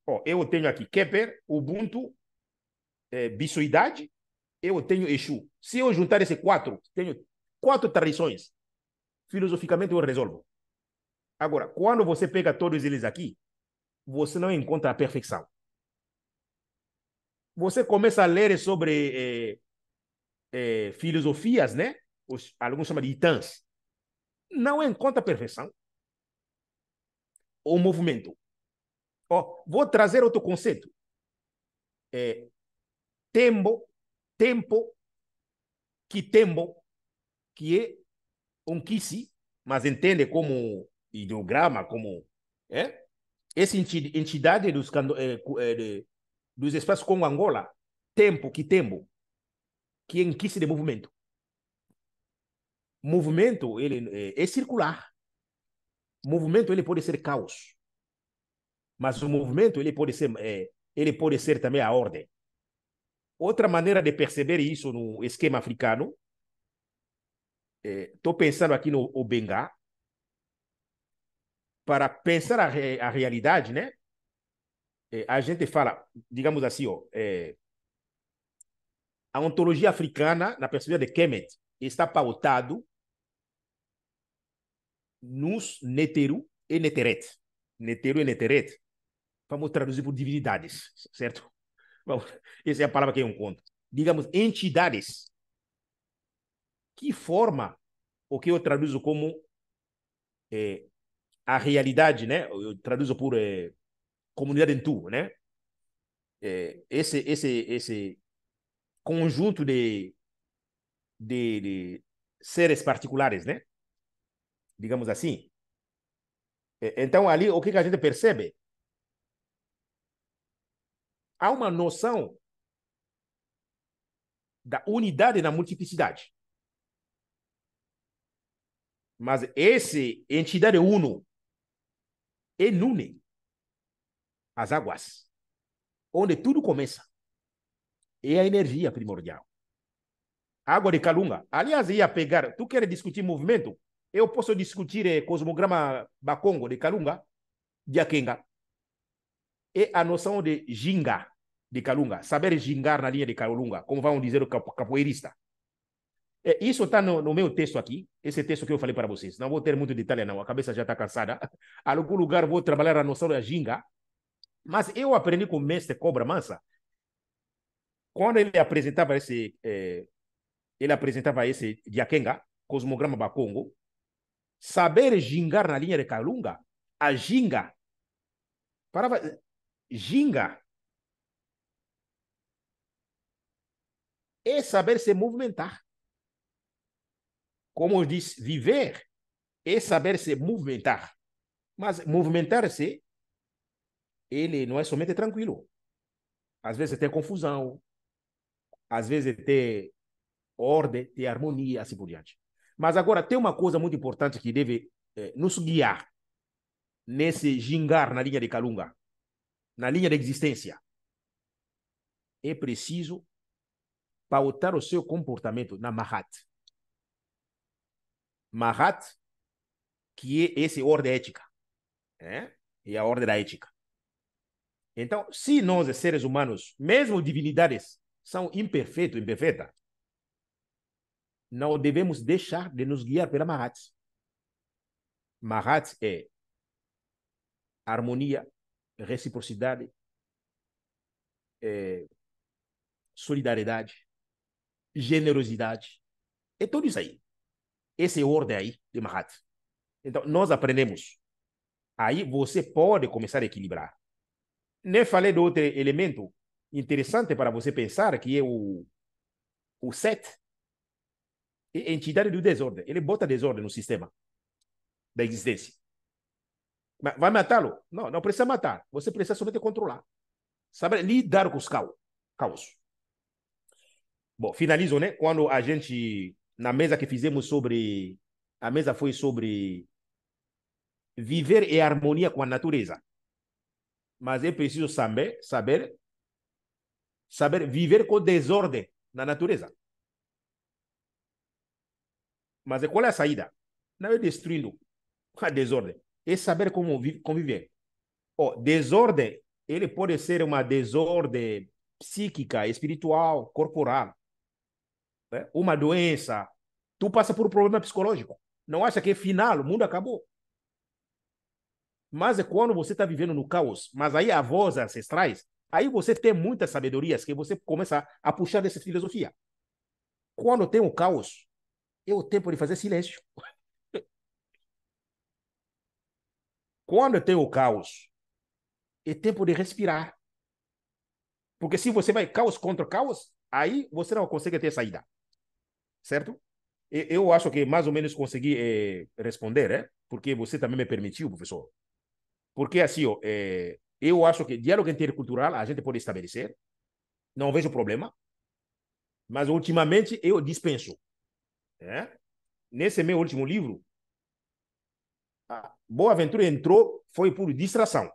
Ó, eu tenho aqui Kepler, Ubuntu, Bissoidade, eu tenho Exu. Se eu juntar esses quatro, tenho quatro tradições. Filosoficamente eu resolvo. Agora, quando você pega todos eles aqui, você não encontra a perfeição. Você começa a ler sobre filosofias, né? Alguns chamam de itãs. Não encontra a perfeição. O movimento. Ó, vou trazer outro conceito. É, tempo, tempo, tempo, que é um quisi, mas entende como ideograma, como essa entidade dos espaços como Angola, tempo, que é um quisi de movimento. Movimento, ele é circular. Movimento, ele pode ser caos. Mas o movimento, ele pode ser também a ordem. Outra maneira de perceber isso no esquema africano, estou pensando aqui no Bengá, para pensar a realidade, né? A gente fala, digamos assim, ó, a ontologia africana, na perspectiva de Kemet, está pautado nos Neteru e Neteret. Neteru e Neteret, vamos traduzir por divindades, certo? Bom, essa é a palavra que eu encontro. Digamos, entidades que forma o que eu traduzo como a realidade, né? Eu traduzo por comunidade em tu, né? Esse conjunto de seres particulares, né? Digamos assim. Então, ali, o que a gente percebe? Há uma noção da unidade na multiplicidade. Mas essa entidade uno inune as águas, onde tudo começa. É a energia primordial. Água de Calunga. Aliás, ia pegar. Tu queres discutir movimento? Eu posso discutir cosmograma Bakongo de Calunga, de Akenga. E a noção de ginga de Calunga. Saber gingar na linha de Calunga, como vão dizer o capoeirista. Isso está no meu texto aqui, esse texto que eu falei para vocês. Não vou ter muito detalhe, não, a cabeça já está cansada. A algum lugar vou trabalhar a noção da ginga, mas eu aprendi com o mestre Cobra Mansa, quando ele apresentava esse Diakenga, cosmograma Bakongo, saber gingar na linha de Calunga, a ginga, parava, ginga é saber se movimentar. Como eu disse, viver é saber se movimentar. Mas movimentar-se, ele não é somente tranquilo. Às vezes tem confusão, às vezes tem ordem, tem harmonia, assim por diante. Mas agora tem uma coisa muito importante que deve nos guiar nesse gingar na linha de Calunga, na linha de existência. É preciso pautar o seu comportamento na Mahat. Mahat, que é essa ordem ética, é a ordem da ética. Então, se nós, seres humanos, mesmo divinidades, são imperfeitas, não devemos deixar de nos guiar pela Mahat. Mahat é harmonia, reciprocidade, solidariedade, generosidade. É tudo isso aí. Essa é a ordem aí de Mahat. Então, nós aprendemos. Aí você pode começar a equilibrar. Nem falei de outro elemento interessante para você pensar, que é o Set, é a entidade do desordem. Ele bota desordem no sistema da existência. Mas vai matá-lo? Não, não precisa matar. Você precisa somente controlar. Saber lidar com os caos. Bom, finalizo, né? Quando a gente, na mesa que fizemos sobre. A mesa foi sobre viver em harmonia com a natureza. Mas é preciso saber viver com desordem na natureza. Mas qual é a saída? Não é destruindo a desordem. É saber como conviver. Oh, desordem, ele pode ser uma desordem psíquica, espiritual, corporal, né? Uma doença. Tu passa por um problema psicológico. Não acha que é final, o mundo acabou. Mas é quando você está vivendo no caos, mas aí avós ancestrais, aí você tem muitas sabedorias que você começa a puxar dessa filosofia. Quando tem o caos, é o tempo de fazer silêncio. Quando tem o caos, é tempo de respirar. Porque se você vai caos contra caos, aí você não consegue ter saída. Certo? Eu acho que mais ou menos consegui responder, né? Porque você também me permitiu, professor. Porque assim, ó, eu acho que diálogo intercultural a gente pode estabelecer, não vejo problema, mas ultimamente eu dispenso. Né? Nesse meu último livro, Boa Aventura entrou, foi por distração.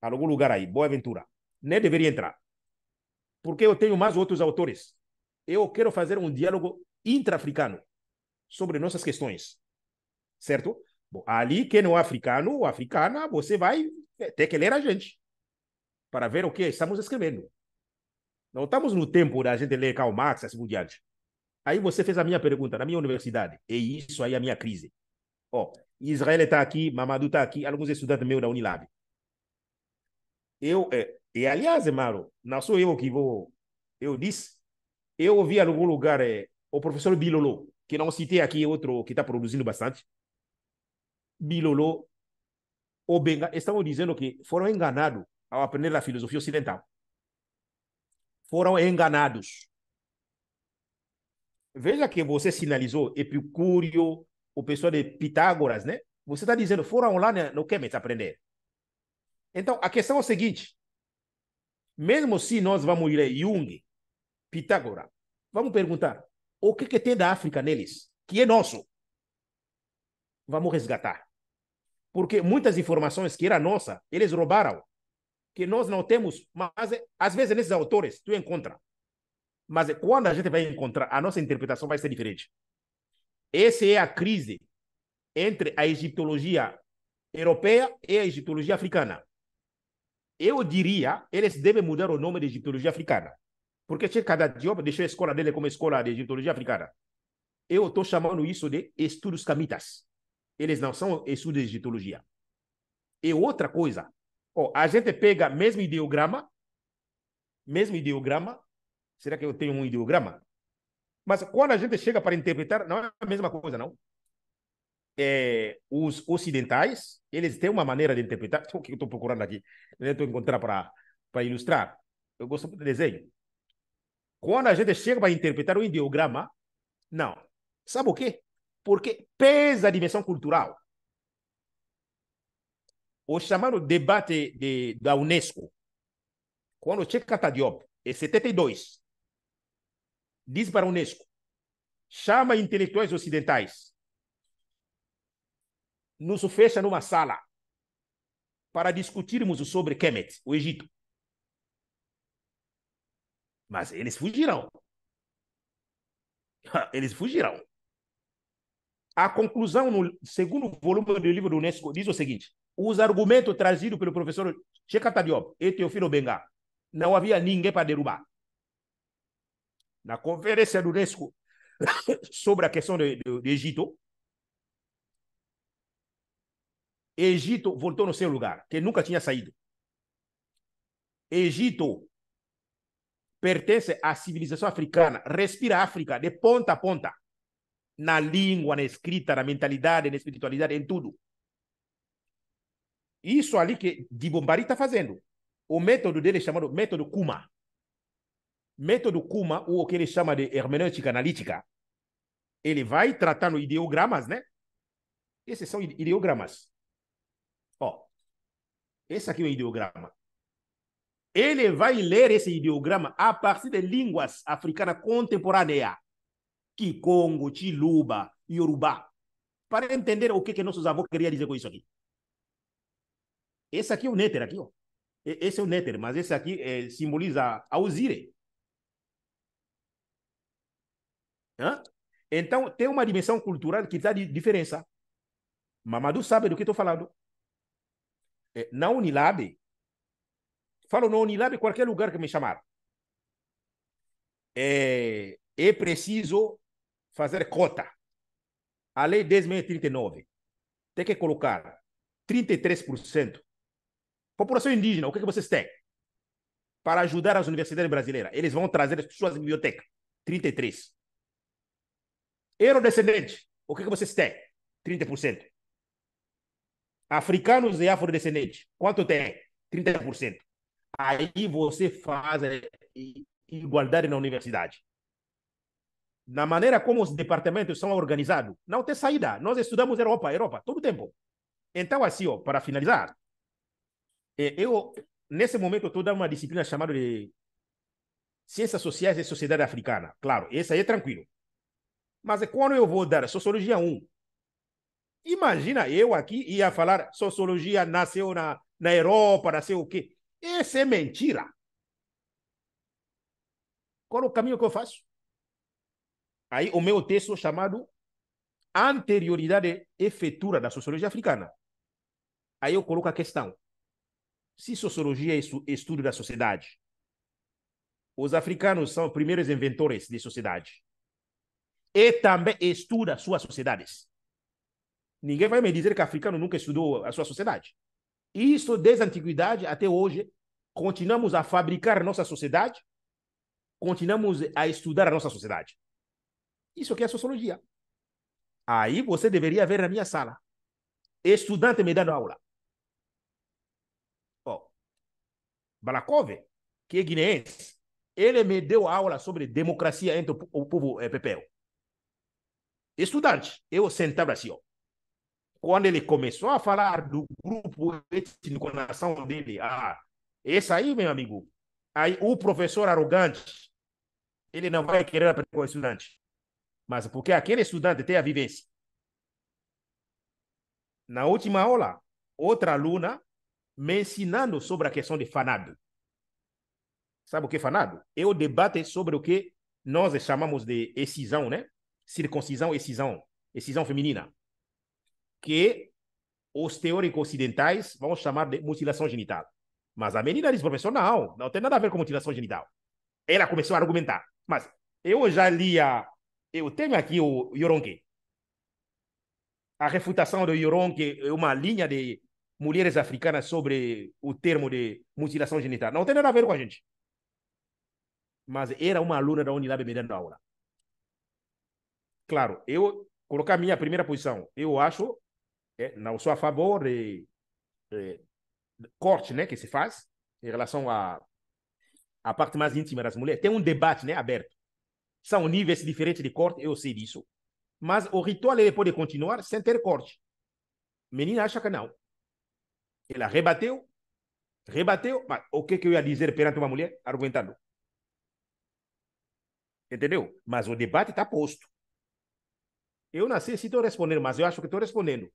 A algum lugar aí, Boa Aventura. Nem deveria entrar. Porque eu tenho mais outros autores. Eu quero fazer um diálogo intra-africano sobre nossas questões. Certo? Bom, ali, quem não é africano ou africana, você vai ter que ler a gente para ver o que estamos escrevendo. Não estamos no tempo da gente ler Karl Marx, assim por diante. Aí você fez a minha pergunta na minha universidade. E isso aí é a minha crise. Ó, Israel está aqui, Mamadou está aqui, alguns estudantes meus da Unilab. Aliás, Maro, não sou eu que vou. Eu disse, eu ouvi em algum lugar o professor Bilolo, que não citei aqui, outro que está produzindo bastante. Bilolo, ou Benga, estão dizendo que foram enganados ao aprender a filosofia ocidental. Foram enganados. Veja que você sinalizou Epicúrio, o pessoal de Pitágoras, né? Você está dizendo, foram lá no Kemet aprender. Então, a questão é o seguinte: mesmo se nós vamos ler Jung, Pitágoras, vamos perguntar, o que tem da África neles, que é nosso? Vamos resgatar. Porque muitas informações que era nossa, eles roubaram, que nós não temos, mas às vezes nesses autores tu encontra. Mas quando a gente vai encontrar, a nossa interpretação vai ser diferente. Essa é a crise entre a egiptologia europeia e a egiptologia africana. Eu diria, eles devem mudar o nome de egiptologia africana. Porque cada Diop deixou a escola dele como escola de egiptologia africana. Eu estou chamando isso de estudos camitas. Eles não são estudos de egiptologia. E outra coisa, a gente pega mesmo ideograma, será que eu tenho um ideograma? Mas quando a gente chega para interpretar, não é a mesma coisa, não. Os ocidentais, eles têm uma maneira de interpretar, o que eu estou procurando aqui, eu estou encontrando para ilustrar. Eu gosto muito de desenho. Quando a gente chega para interpretar o ideograma, não. Sabe o quê? Porque pesa a dimensão cultural. O chamado debate da Unesco, quando Cheikh Diop, em 72, diz para a Unesco, chama intelectuais ocidentais, nos fecha numa sala para discutirmos sobre Kemet, o Egito. Mas eles fugiram. Eles fugiram. A conclusão no segundo volume do livro do Unesco diz o seguinte: os argumentos trazidos pelo professor Cheikh Diop e Teofilo Benga, não havia ninguém para derrubar. Na conferência do Unesco sobre a questão do Egito, Egito voltou no seu lugar, que nunca tinha saído. Egito pertence à civilização africana, respira África de ponta a ponta, na língua, na escrita, na mentalidade, na espiritualidade, em tudo. Isso ali que Dibombari está fazendo. O método dele é chamado método Kuma. Método Kuma, ou o que ele chama de hermenêutica analítica, ele vai tratando ideogramas, né? Esses são ideogramas. Ó, esse aqui é o ideograma. Ele vai ler esse ideograma a partir de línguas africanas contemporâneas. Kikongo, Chiluba, Yorubá. Para entender o que nossos avós queriam dizer com isso aqui. Esse aqui é o néter, aqui, ó. Esse é o néter, mas esse aqui simboliza a Osire. Hã? Então, tem uma dimensão cultural que dá diferença. Mamadou sabe do que estou falando. Na Unilab, falo na Unilab, qualquer lugar que me chamar. É preciso fazer cota. A lei 10.639 tem que colocar 33%. População indígena, o que vocês têm? Para ajudar as universidades brasileiras. Eles vão trazer as suas bibliotecas. 33. Eurodescendente, o que vocês têm? 30%. Africanos e afrodescendentes, quanto tem? 30%. Aí você faz igualdade na universidade. Na maneira como os departamentos são organizados, não tem saída. Nós estudamos Europa, todo tempo. Então, assim, ó, para finalizar, eu, nesse momento, estou dando uma disciplina chamada de Ciências Sociais e Sociedade Africana. Claro, esse aí é tranquilo. Mas quando eu vou dar Sociologia 1, imagina eu aqui ia falar Sociologia nasceu na Europa, nasceu o quê? Isso é mentira. Qual é o caminho que eu faço? Aí o meu texto chamado Anterioridade e Efetura da Sociologia Africana. Aí eu coloco a questão. Se sociologia é estudo da sociedade, os africanos são os primeiros inventores de sociedade. E também estuda suas sociedades. Ninguém vai me dizer que africano nunca estudou a sua sociedade. Isso, desde a antiguidade até hoje, continuamos a fabricar nossa sociedade, continuamos a estudar a nossa sociedade. Isso aqui é sociologia. Aí você deveria ver na minha sala. Estudante me dando aula. Oh, Balakov, que é guineense, ele me deu aula sobre democracia entre o povo pepeu. Estudante, eu sentava assim, ó. Quando ele começou a falar do grupo étnico nação dele, esse aí, meu amigo, aí o professor arrogante, ele não vai querer aprender com o estudante. Mas porque aquele estudante tem a vivência. Na última aula, outra aluna me ensinando sobre a questão de fanado. Sabe o que é fanado? É o debate sobre o que nós chamamos de excisão, né? Circuncisão, excisão feminina. Que os teóricos ocidentais vão chamar de mutilação genital. Mas a menina diz, professor, não tem nada a ver com mutilação genital. Ela começou a argumentar. Mas eu já lia, eu tenho aqui o Yoronke. A refutação do Yoronke é uma linha de mulheres africanas sobre o termo de mutilação genital. Não tem nada a ver com a gente. Mas era uma aluna da Unilab me dando aula. Claro, eu colocar a minha primeira posição. Eu acho, não sou a favor de corte, né, que se faz em relação à parte mais íntima das mulheres. Tem um debate, né, aberto. São níveis diferentes de corte, eu sei disso. Mas o ritual ele pode continuar sem ter corte. Menina acha que não. Ela rebateu, mas o que eu ia dizer perante uma mulher argumentando? Entendeu? Mas o debate está posto. Eu não sei se estou respondendo, mas eu acho que estou respondendo.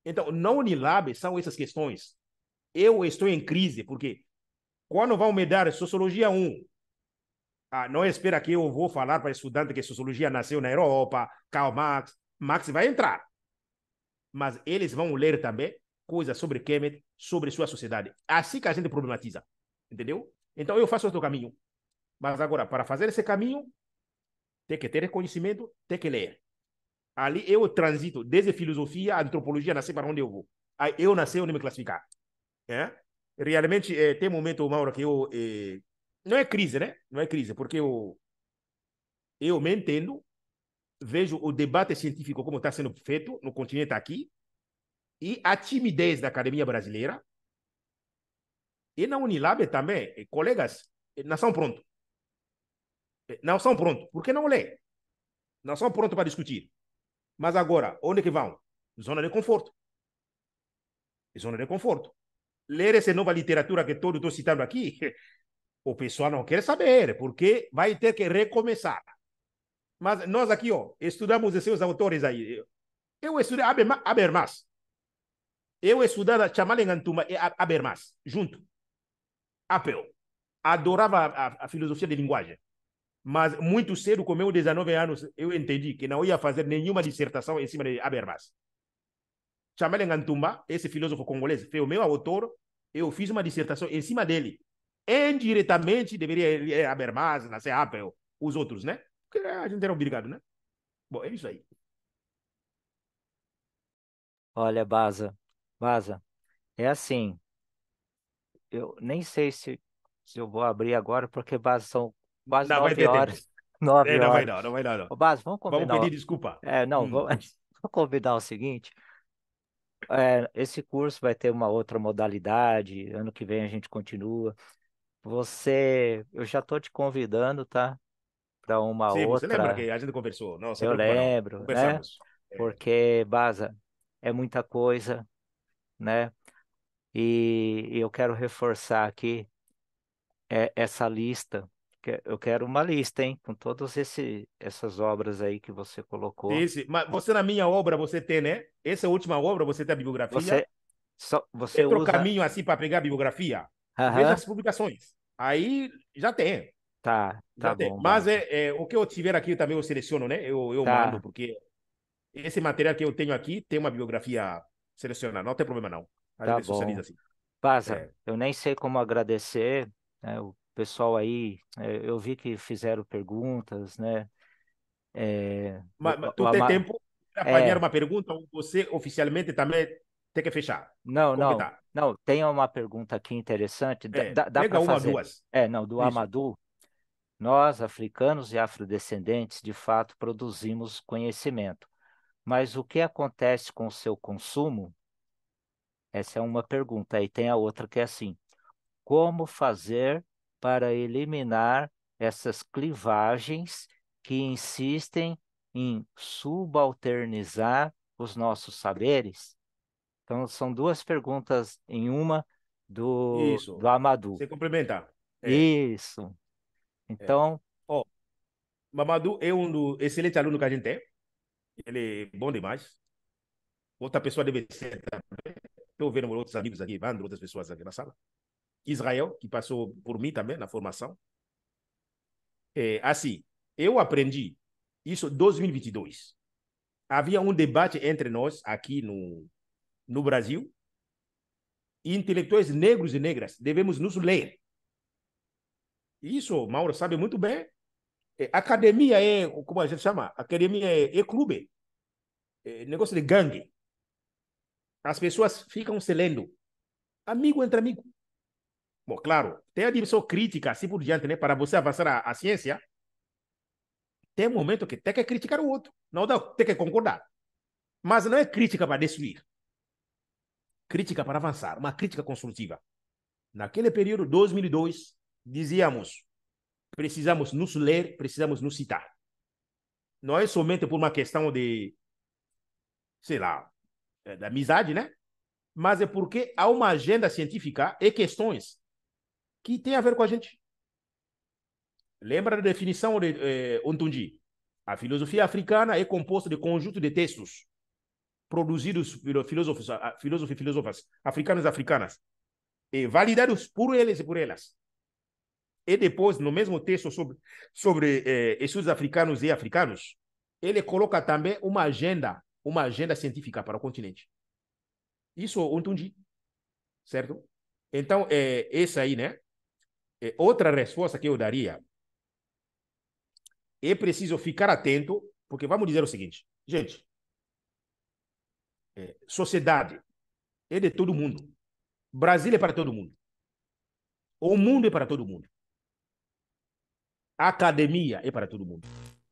Então, na Unilab são essas questões. Eu estou em crise, porque quando vão me dar Sociologia 1, não espera que eu vou falar para estudante que Sociologia nasceu na Europa, Karl Marx. Marx vai entrar. Mas eles vão ler também coisas sobre Kemet, sobre sua sociedade. Assim que a gente problematiza. Entendeu? Então, eu faço outro caminho. Mas agora, para fazer esse caminho, tem que ter conhecimento, tem que ler. Ali eu transito desde filosofia, antropologia, nasci para onde eu vou. Aí eu nasci onde me classificar. Realmente, tem momento, Mauro, que eu... não é crise, né? Não é crise, porque eu me entendo, vejo o debate científico como está sendo feito no continente aqui, e a timidez da academia brasileira, e na Unilab também, colegas, não são prontos. Não são prontos, porque não lê. Não são prontos para discutir. Mas agora, onde que vão? Zona de conforto. Zona de conforto. Ler essa nova literatura que todo estou citando aqui, o pessoal não quer saber, porque vai ter que recomeçar. Mas nós aqui, ó, estudamos os seus autores aí. Eu estudei Habermas. Eu estudava Chamalenantuma e Habermas, junto. Apple. Adorava a filosofia de linguagem. Mas muito cedo, com meus 19 anos, eu entendi que não ia fazer nenhuma dissertação em cima de Habermas. Chamele Ngantumba, esse filósofo congolês, foi o meu autor, eu fiz uma dissertação em cima dele. Indiretamente, deveria ir Habermas, nascer Apple, os outros, né? Porque a gente era obrigado, né? Bom, é isso aí. Olha, Baza, é assim, eu nem sei se eu vou abrir agora, porque, Baza, são quase Não vai nove ter tempo. horas. Nove Não vai horas. não, não vai não. Não. Ô, Baza, vamos Vamos combinar. pedir desculpa. Não, vamos, vamos combinar o seguinte. Esse curso vai ter uma outra modalidade. Ano que vem a gente continua. Eu já estou te convidando, tá? Para uma Sim, você lembra outra. que a gente conversou? Não se Eu preocupa não. lembro, né? Conversamos. É, Porque, Baza, é muita coisa, né? E eu quero reforçar aqui essa lista. Eu quero uma lista, hein? Com todas essas obras aí que você colocou. mas você na minha obra, você tem, né? Essa última obra, você tem a bibliografia. Você, você Outro usa. caminho assim para pegar a bibliografia. Veja Aham, as publicações. Aí já tem. tá Já tem. bom, Mas Baza. o que eu tiver aqui também eu seleciono, né? Eu mando, Tá, porque esse material que eu tenho aqui tem uma bibliografia selecionada. Não tem problema, não. A tá gente socializa bom. assim. Baza, É. eu nem sei como agradecer, né? O pessoal aí, eu vi que fizeram perguntas, né? É, Mas tu tem tempo para apanhar é, uma pergunta ou você oficialmente também tem que fechar? não, Como que não, tá? não, tem uma pergunta aqui interessante, dá para Pega uma, fazer. duas. Não, do Isso. Amadou, nós, africanos e afrodescendentes, de fato, produzimos conhecimento. Mas o que acontece com o seu consumo? Essa é uma pergunta. Aí tem a outra que é assim: como fazer para eliminar essas clivagens que insistem em subalternizar os nossos saberes? Então, são duas perguntas em uma do Isso. Amadou. Se complementa. É. Isso. É. Então, Ó, Mamadou é um do excelente aluno que a gente tem. Ele é bom demais. Outra pessoa deve ser. Estou vendo outros amigos aqui, Evandro, outras pessoas aqui na sala. Israel, que passou por mim também na formação. É, assim, eu aprendi isso em 2022. Havia um debate entre nós aqui no Brasil. Intelectuais negros e negras devemos nos ler. Isso, Mauro sabe muito bem. Academia é, como a gente chama? Academia é clube. É negócio de gangue. As pessoas ficam se lendo. Amigo entre amigo. Bom, claro, tem a dimensão crítica, assim por diante, né? Para você avançar a ciência, tem um momento que tem que criticar o outro. Não dá, tem que concordar. Mas não é crítica para destruir. Crítica para avançar. Uma crítica construtiva. Naquele período, 2002, dizíamos, precisamos nos ler, precisamos nos citar. Não é somente por uma questão de, sei lá, da amizade, né? Mas é porque há uma agenda científica e questões que têm a ver com a gente. Lembra da definição de Ontunji? A filosofia africana é composta de conjunto de textos produzidos por filósofos e filósofas africanos e africanas, e validados por eles e por elas. E depois, no mesmo texto sobre estudos africanos e africanos, ele coloca também uma agenda científica para o continente. Isso é Ontunji, certo? Então, essa aí, né? Outra resposta que eu daria é preciso ficar atento, porque vamos dizer o seguinte, gente, sociedade é de todo mundo. Brasil é para todo mundo. O mundo é para todo mundo. A academia é para todo mundo.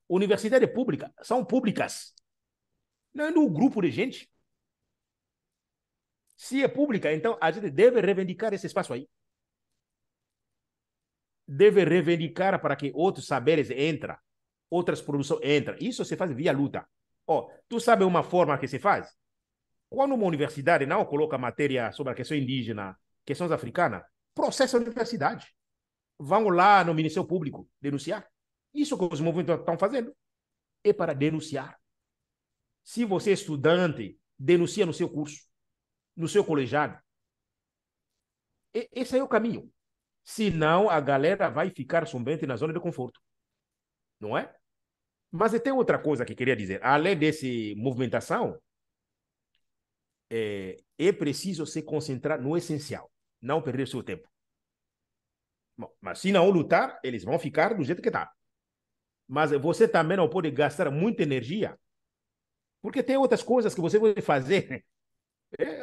Universidade pública são públicas. Não é um grupo de gente. Se é pública, então a gente deve reivindicar esse espaço aí. Deve reivindicar para que outros saberes entrem, outras produções entrem. Isso se faz via luta. Oh, tu sabe uma forma que se faz? Quando uma universidade não coloca matéria sobre a questão indígena, questões africanas, processa a universidade. Vão lá no Ministério Público denunciar. Isso que os movimentos estão fazendo é para denunciar. Se você é estudante, denuncia no seu curso, no seu colegiado. Esse é o caminho. Senão, a galera vai ficar somente na zona de conforto. não é? Mas tem outra coisa que queria dizer. Além desse movimentação, é preciso se concentrar no essencial, não perder seu tempo. Bom, mas se não lutar, eles vão ficar do jeito que está. Mas você também não pode gastar muita energia, porque tem outras coisas que você pode fazer.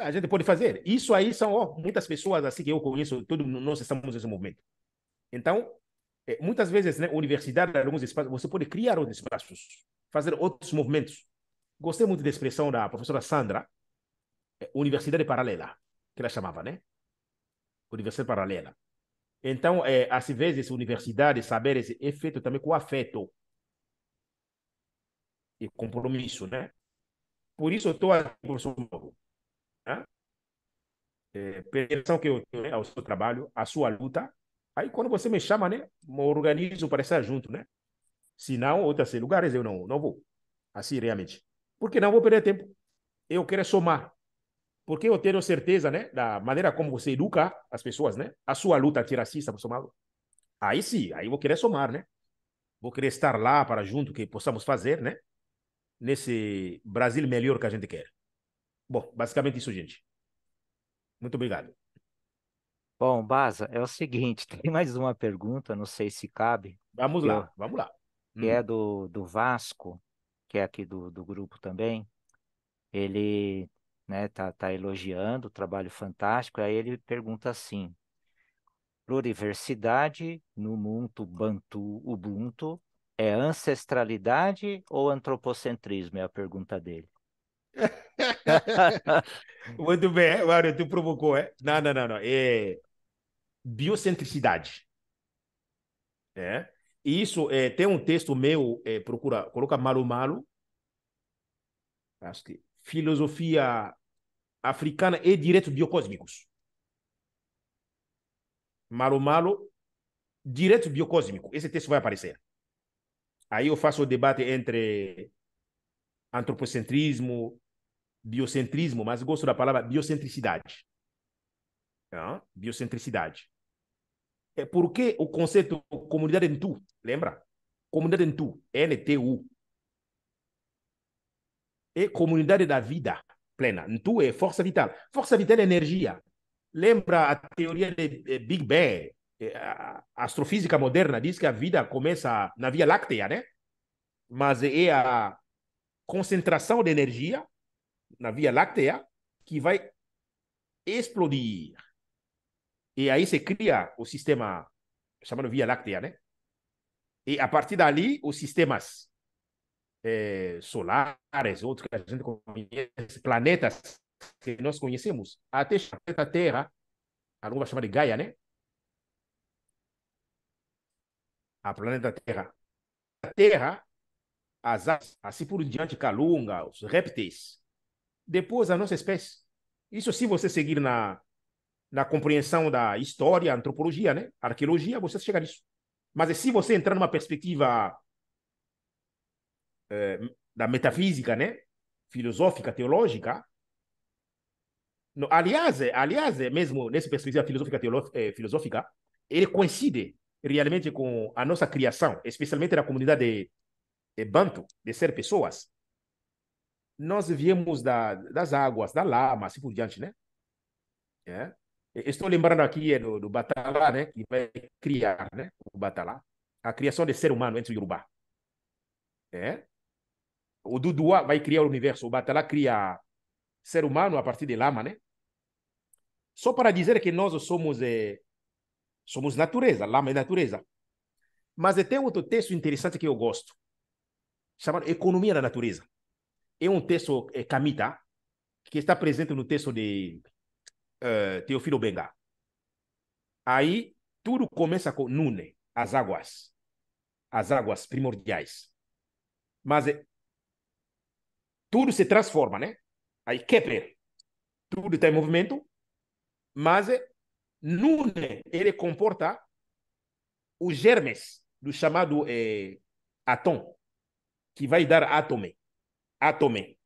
A gente pode fazer. Isso aí são muitas pessoas assim que eu conheço, todos nós estamos nesse movimento. Então, muitas vezes, né, universidade, alguns espaços, você pode criar outros espaços, fazer outros movimentos. Gostei muito da expressão da professora Sandra, universidade paralela, que ela chamava, né? Universidade paralela. Então, às vezes, universidade, saberes é feito também com afeto e compromisso, né? Por isso, eu estou aqui, professor Mauro, né? Percepção que eu tenho, né, ao seu trabalho, à sua luta. Aí, quando você me chama, né, me organizo para estar junto, né? Se não, outros lugares eu não vou. Assim, realmente. Porque não vou perder tempo. Eu quero somar. Porque eu tenho certeza, né, da maneira como você educa as pessoas, né? A sua luta antirracista, professor Mauro. Aí sim, aí eu vou querer somar, né? Vou querer estar lá para junto que possamos fazer, né? Nesse Brasil melhor que a gente quer. Bom, basicamente isso, gente. Muito obrigado. Bom, Baza, é o seguinte, tem mais uma pergunta, não sei se cabe, Vamos que, eu, lá, vamos lá. que é do Vasco, que é aqui do grupo também. Ele, né, tá elogiando o trabalho fantástico, aí ele pergunta assim: pluriversidade no mundo Bantu Ubuntu é ancestralidade ou antropocentrismo? É a pergunta dele. Muito bem, Mário, tu provocou, é? Não, não, não, não. É biocentricidade. É? E isso tem um texto meu, procura, coloca Malo Malo, acho que filosofia africana e direitos biocósmicos. Malo Malo, direito biocósmico. Esse texto vai aparecer. Aí eu faço o debate entre antropocentrismo, biocentrismo, mas gosto da palavra biocentricidade. Tá? Biocentricidade. É porque o conceito comunidade em tu, lembra? Comunidade em tu, NTU, é comunidade da vida plena. Em tu é força vital. Força vital é energia. Lembra a teoria de Big Bang? A astrofísica moderna diz que a vida começa na Via Láctea, né? Mas é a concentração de energia na Via Láctea que vai explodir. E aí se cria o sistema chamado Via Láctea, né? E a partir dali, os sistemas solares, outros que a gente conhece, planetas que nós conhecemos, até a Terra, alguns vão chamar de Gaia, né? A planeta Terra. A Terra, as aves, assim por diante, calunga, os répteis. Depois, a nossa espécie. Isso se você seguir na compreensão da história, antropologia, né? Arqueologia, você chega nisso. Mas se você entrar numa perspectiva da metafísica, né? Filosófica, teológica, no, aliás, mesmo nessa perspectiva filosófica, filosófica, ele coincide realmente com a nossa criação, especialmente na comunidade de Bantu, de ser pessoas. Nós viemos das águas, da lama, assim por diante, né? É. Estou lembrando aqui do Batalá, né? Que vai criar, né? O Batalá. A criação de ser humano entre o Yorubá. É. O Duduá vai criar o universo. O Batalá cria ser humano a partir de lama, né? Só para dizer que nós somos natureza, lama é natureza. Mas tem outro texto interessante que eu gosto, chamado Economia da Natureza. É um texto Kamita, que está presente no texto de Teofilo Benga. Aí tudo começa com Nune, as águas primordiais. Mas tudo se transforma, né? Aí Kepler, tudo está em movimento, mas Nune, ele comporta os germes do chamado átomo, que vai dar átomo. Átomo.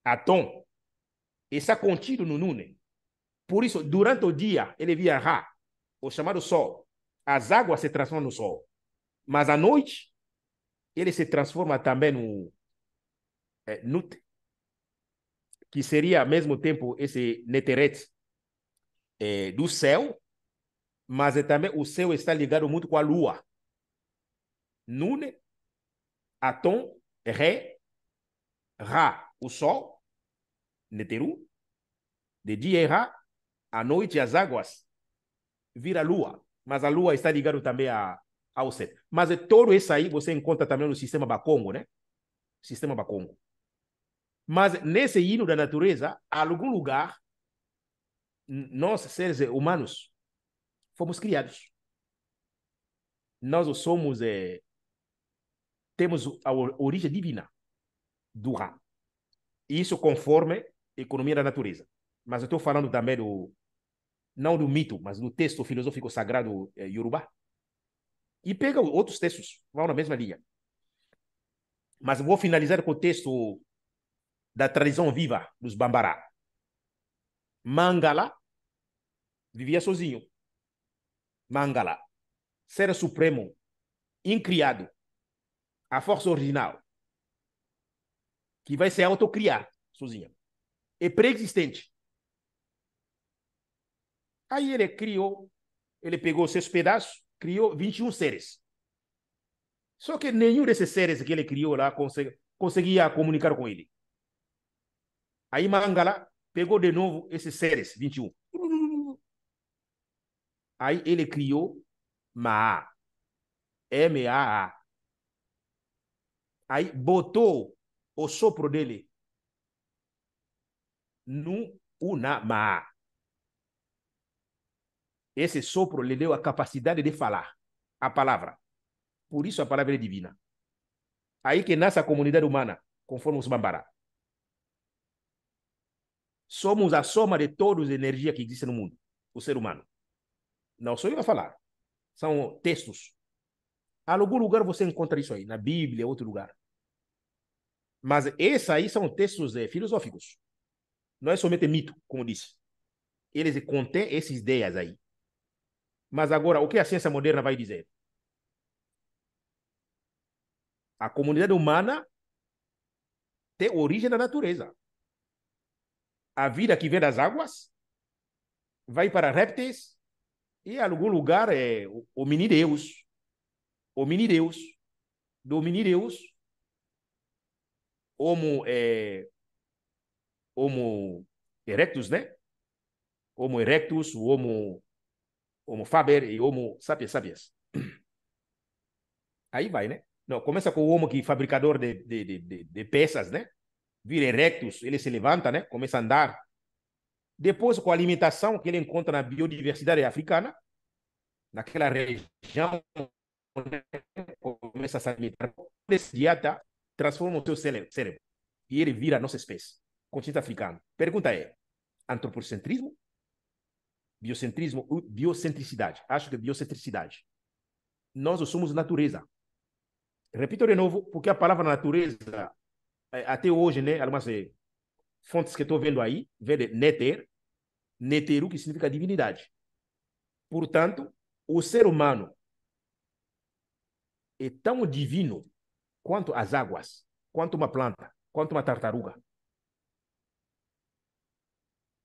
Átomo. Está contido no Nune. Por isso, durante o dia, ele viaja, o chamado sol. As águas se transformam no sol. Mas à noite, ele se transforma também no Nut, que seria ao mesmo tempo esse Neteret do céu, mas também o céu está ligado muito com a lua. Nune, Atom, Ré, Ra, o sol, Neteru, de dia é Ra, à noite as águas, vira a lua, mas a lua está ligada também ao céu. Mas todo isso aí você encontra também no sistema Bakongo, né? Sistema Bakongo. Mas nesse hino da natureza, algum lugar, nós, seres humanos, fomos criados. Nós somos, temos a origem divina do Ra. Isso conforme a economia da natureza. Mas eu estou falando também não do mito, mas do texto filosófico sagrado Yorubá. E pega outros textos, vão na mesma linha. Mas vou finalizar com o texto da tradição viva dos Bambará. Mangala vivia sozinho. Mangala, ser supremo, incriado, a força original, que vai se autocriar sozinha. É pré-existente. Aí ele criou, ele pegou seus pedaços, criou 21 seres. Só que nenhum desses seres que ele criou lá conseguia comunicar com ele. Aí Mangala pegou de novo esses seres, 21. Aí ele criou Maa, M-A-A. Aí botou o sopro dele no Unamaa. Esse sopro lhe deu a capacidade de falar a palavra. Por isso a palavra é divina. Aí que nasce a comunidade humana, conforme os Bambara. Somos a soma de todas as energias que existem no mundo, o ser humano. Não sou eu a falar. São textos. A algum lugar você encontra isso aí, na Bíblia, outro lugar. Mas esses aí são textos filosóficos. Não é somente mito, como disse. Eles contêm essas ideias aí. Mas agora, o que a ciência moderna vai dizer? A comunidade humana tem origem na natureza. A vida que vem das águas vai para répteis e em algum lugar é o mini-deus. O mini-deus. Do mini-deus, Homo erectus, né? Homo erectus, Homo faber e Homo sapiens sapiens. Aí vai, né? Não, começa com o Homo que fabricador de peças, né? Vira erectus, ele se levanta, né? Começa a andar. Depois, com a alimentação que ele encontra na biodiversidade africana, naquela região, né? Começa a se alimentar. Essa dieta transforma o seu cérebro e ele vira a nossa espécie, continente africano. Pergunta é: antropocentrismo, biocentrismo, biocentricidade? Acho que é biocentricidade. Nós somos natureza. Repito de novo, porque a palavra natureza, até hoje, né, algumas fontes que estou vendo aí, vê de neter, neteru, que significa divindade. Portanto, o ser humano é tão divino quanto as águas, quanto uma planta, quanto uma tartaruga.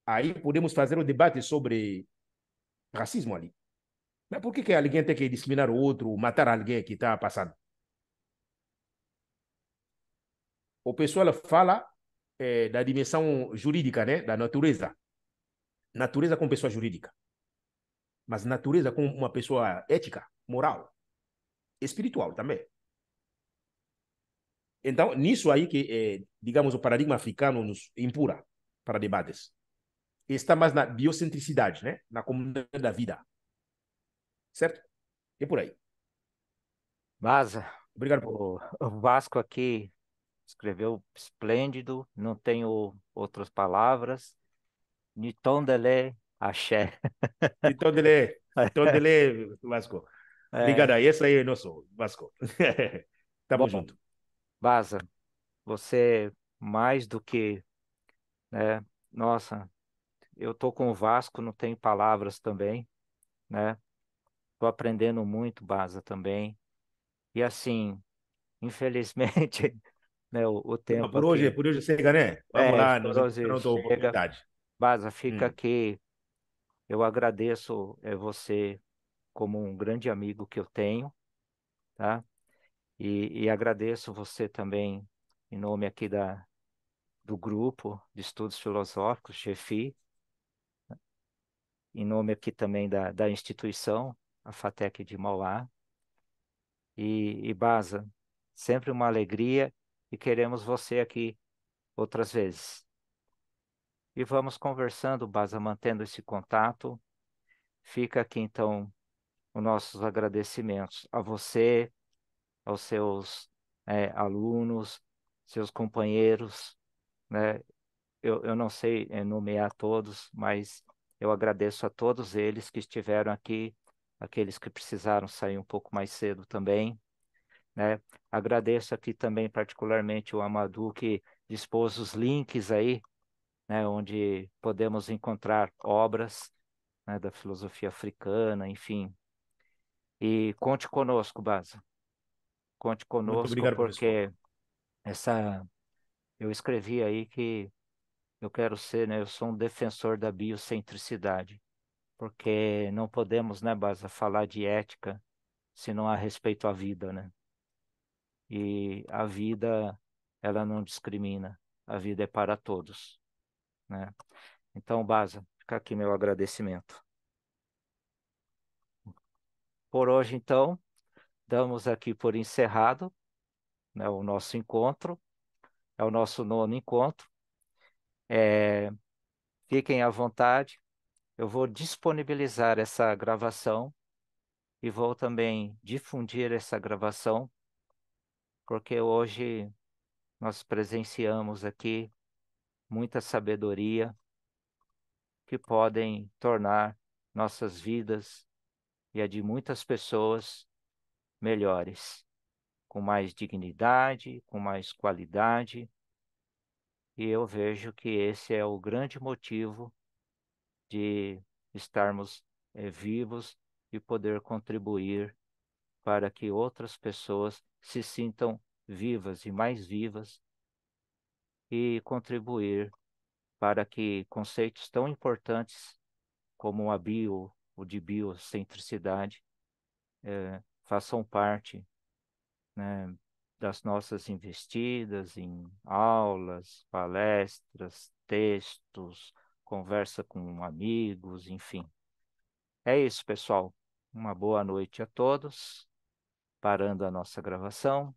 Aí podemos fazer um debate sobre racismo ali. Mas por que alguém tem que discriminar o outro, matar alguém que está passando? O pessoal fala da dimensão jurídica, né? Da natureza. Natureza com pessoa jurídica. Mas natureza com uma pessoa ética, moral, espiritual também. Então, nisso aí que, digamos, o paradigma africano nos impura para debates. Está mais na biocentricidade, né? Na comunidade da vida. Certo? E por aí. Vaza, Obrigado por... o Vasco aqui escreveu esplêndido, não tenho outras palavras. Nitondele axé. Então, dele, Vasco. Obrigado É, aí. Esse aí é nosso Vasco. Tamo bom, junto. Vaza, você mais do que, né? Nossa, eu tô com o Vasco, não tenho palavras também, né? Tô aprendendo muito, Baza, também. E assim, infelizmente, né, o Não, tempo aqui por hoje chega, né? Vamos lá, por nos hoje encontramos outra chega. oportunidade. Baza, fica Hum. aqui. Eu agradeço você como um grande amigo que eu tenho, tá? E agradeço você também em nome aqui do grupo de estudos filosóficos, GFI, em nome aqui também da instituição, a FATEC de Mauá. E Baza, sempre uma alegria e queremos você aqui outras vezes. E vamos conversando, Baza, mantendo esse contato. Fica aqui então os nossos agradecimentos a você, aos seus alunos, seus companheiros, né? Eu não sei nomear todos, mas eu agradeço a todos eles que estiveram aqui, aqueles que precisaram sair um pouco mais cedo também, né? Agradeço aqui também particularmente o Amadou que dispôs os links aí, né, onde podemos encontrar obras, né, da filosofia africana, enfim. E conte conosco, Baza. Conte Muito conosco obrigado, professor. porque essa eu escrevi aí que eu quero ser, né, eu sou um defensor da biocentricidade, porque não podemos, né, Baza, falar de ética se não há respeito à vida, né? E a vida, ela não discrimina, a vida é para todos, né? Então, Baza, fica aqui meu agradecimento. Por hoje, então, damos aqui por encerrado, né, o nosso encontro, é o nosso nono encontro. É, fiquem à vontade, eu vou disponibilizar essa gravação e vou também difundir essa gravação, porque hoje nós presenciamos aqui muita sabedoria que podem tornar nossas vidas e a de muitas pessoas melhores, com mais dignidade, com mais qualidade, e eu vejo que esse é o grande motivo de estarmos vivos e poder contribuir para que outras pessoas se sintam vivas e mais vivas e contribuir para que conceitos tão importantes como o de biocentricidade, façam parte, né, das nossas investidas em aulas, palestras, textos, conversa com amigos, enfim. É isso, pessoal. Uma boa noite a todos. Parando a nossa gravação.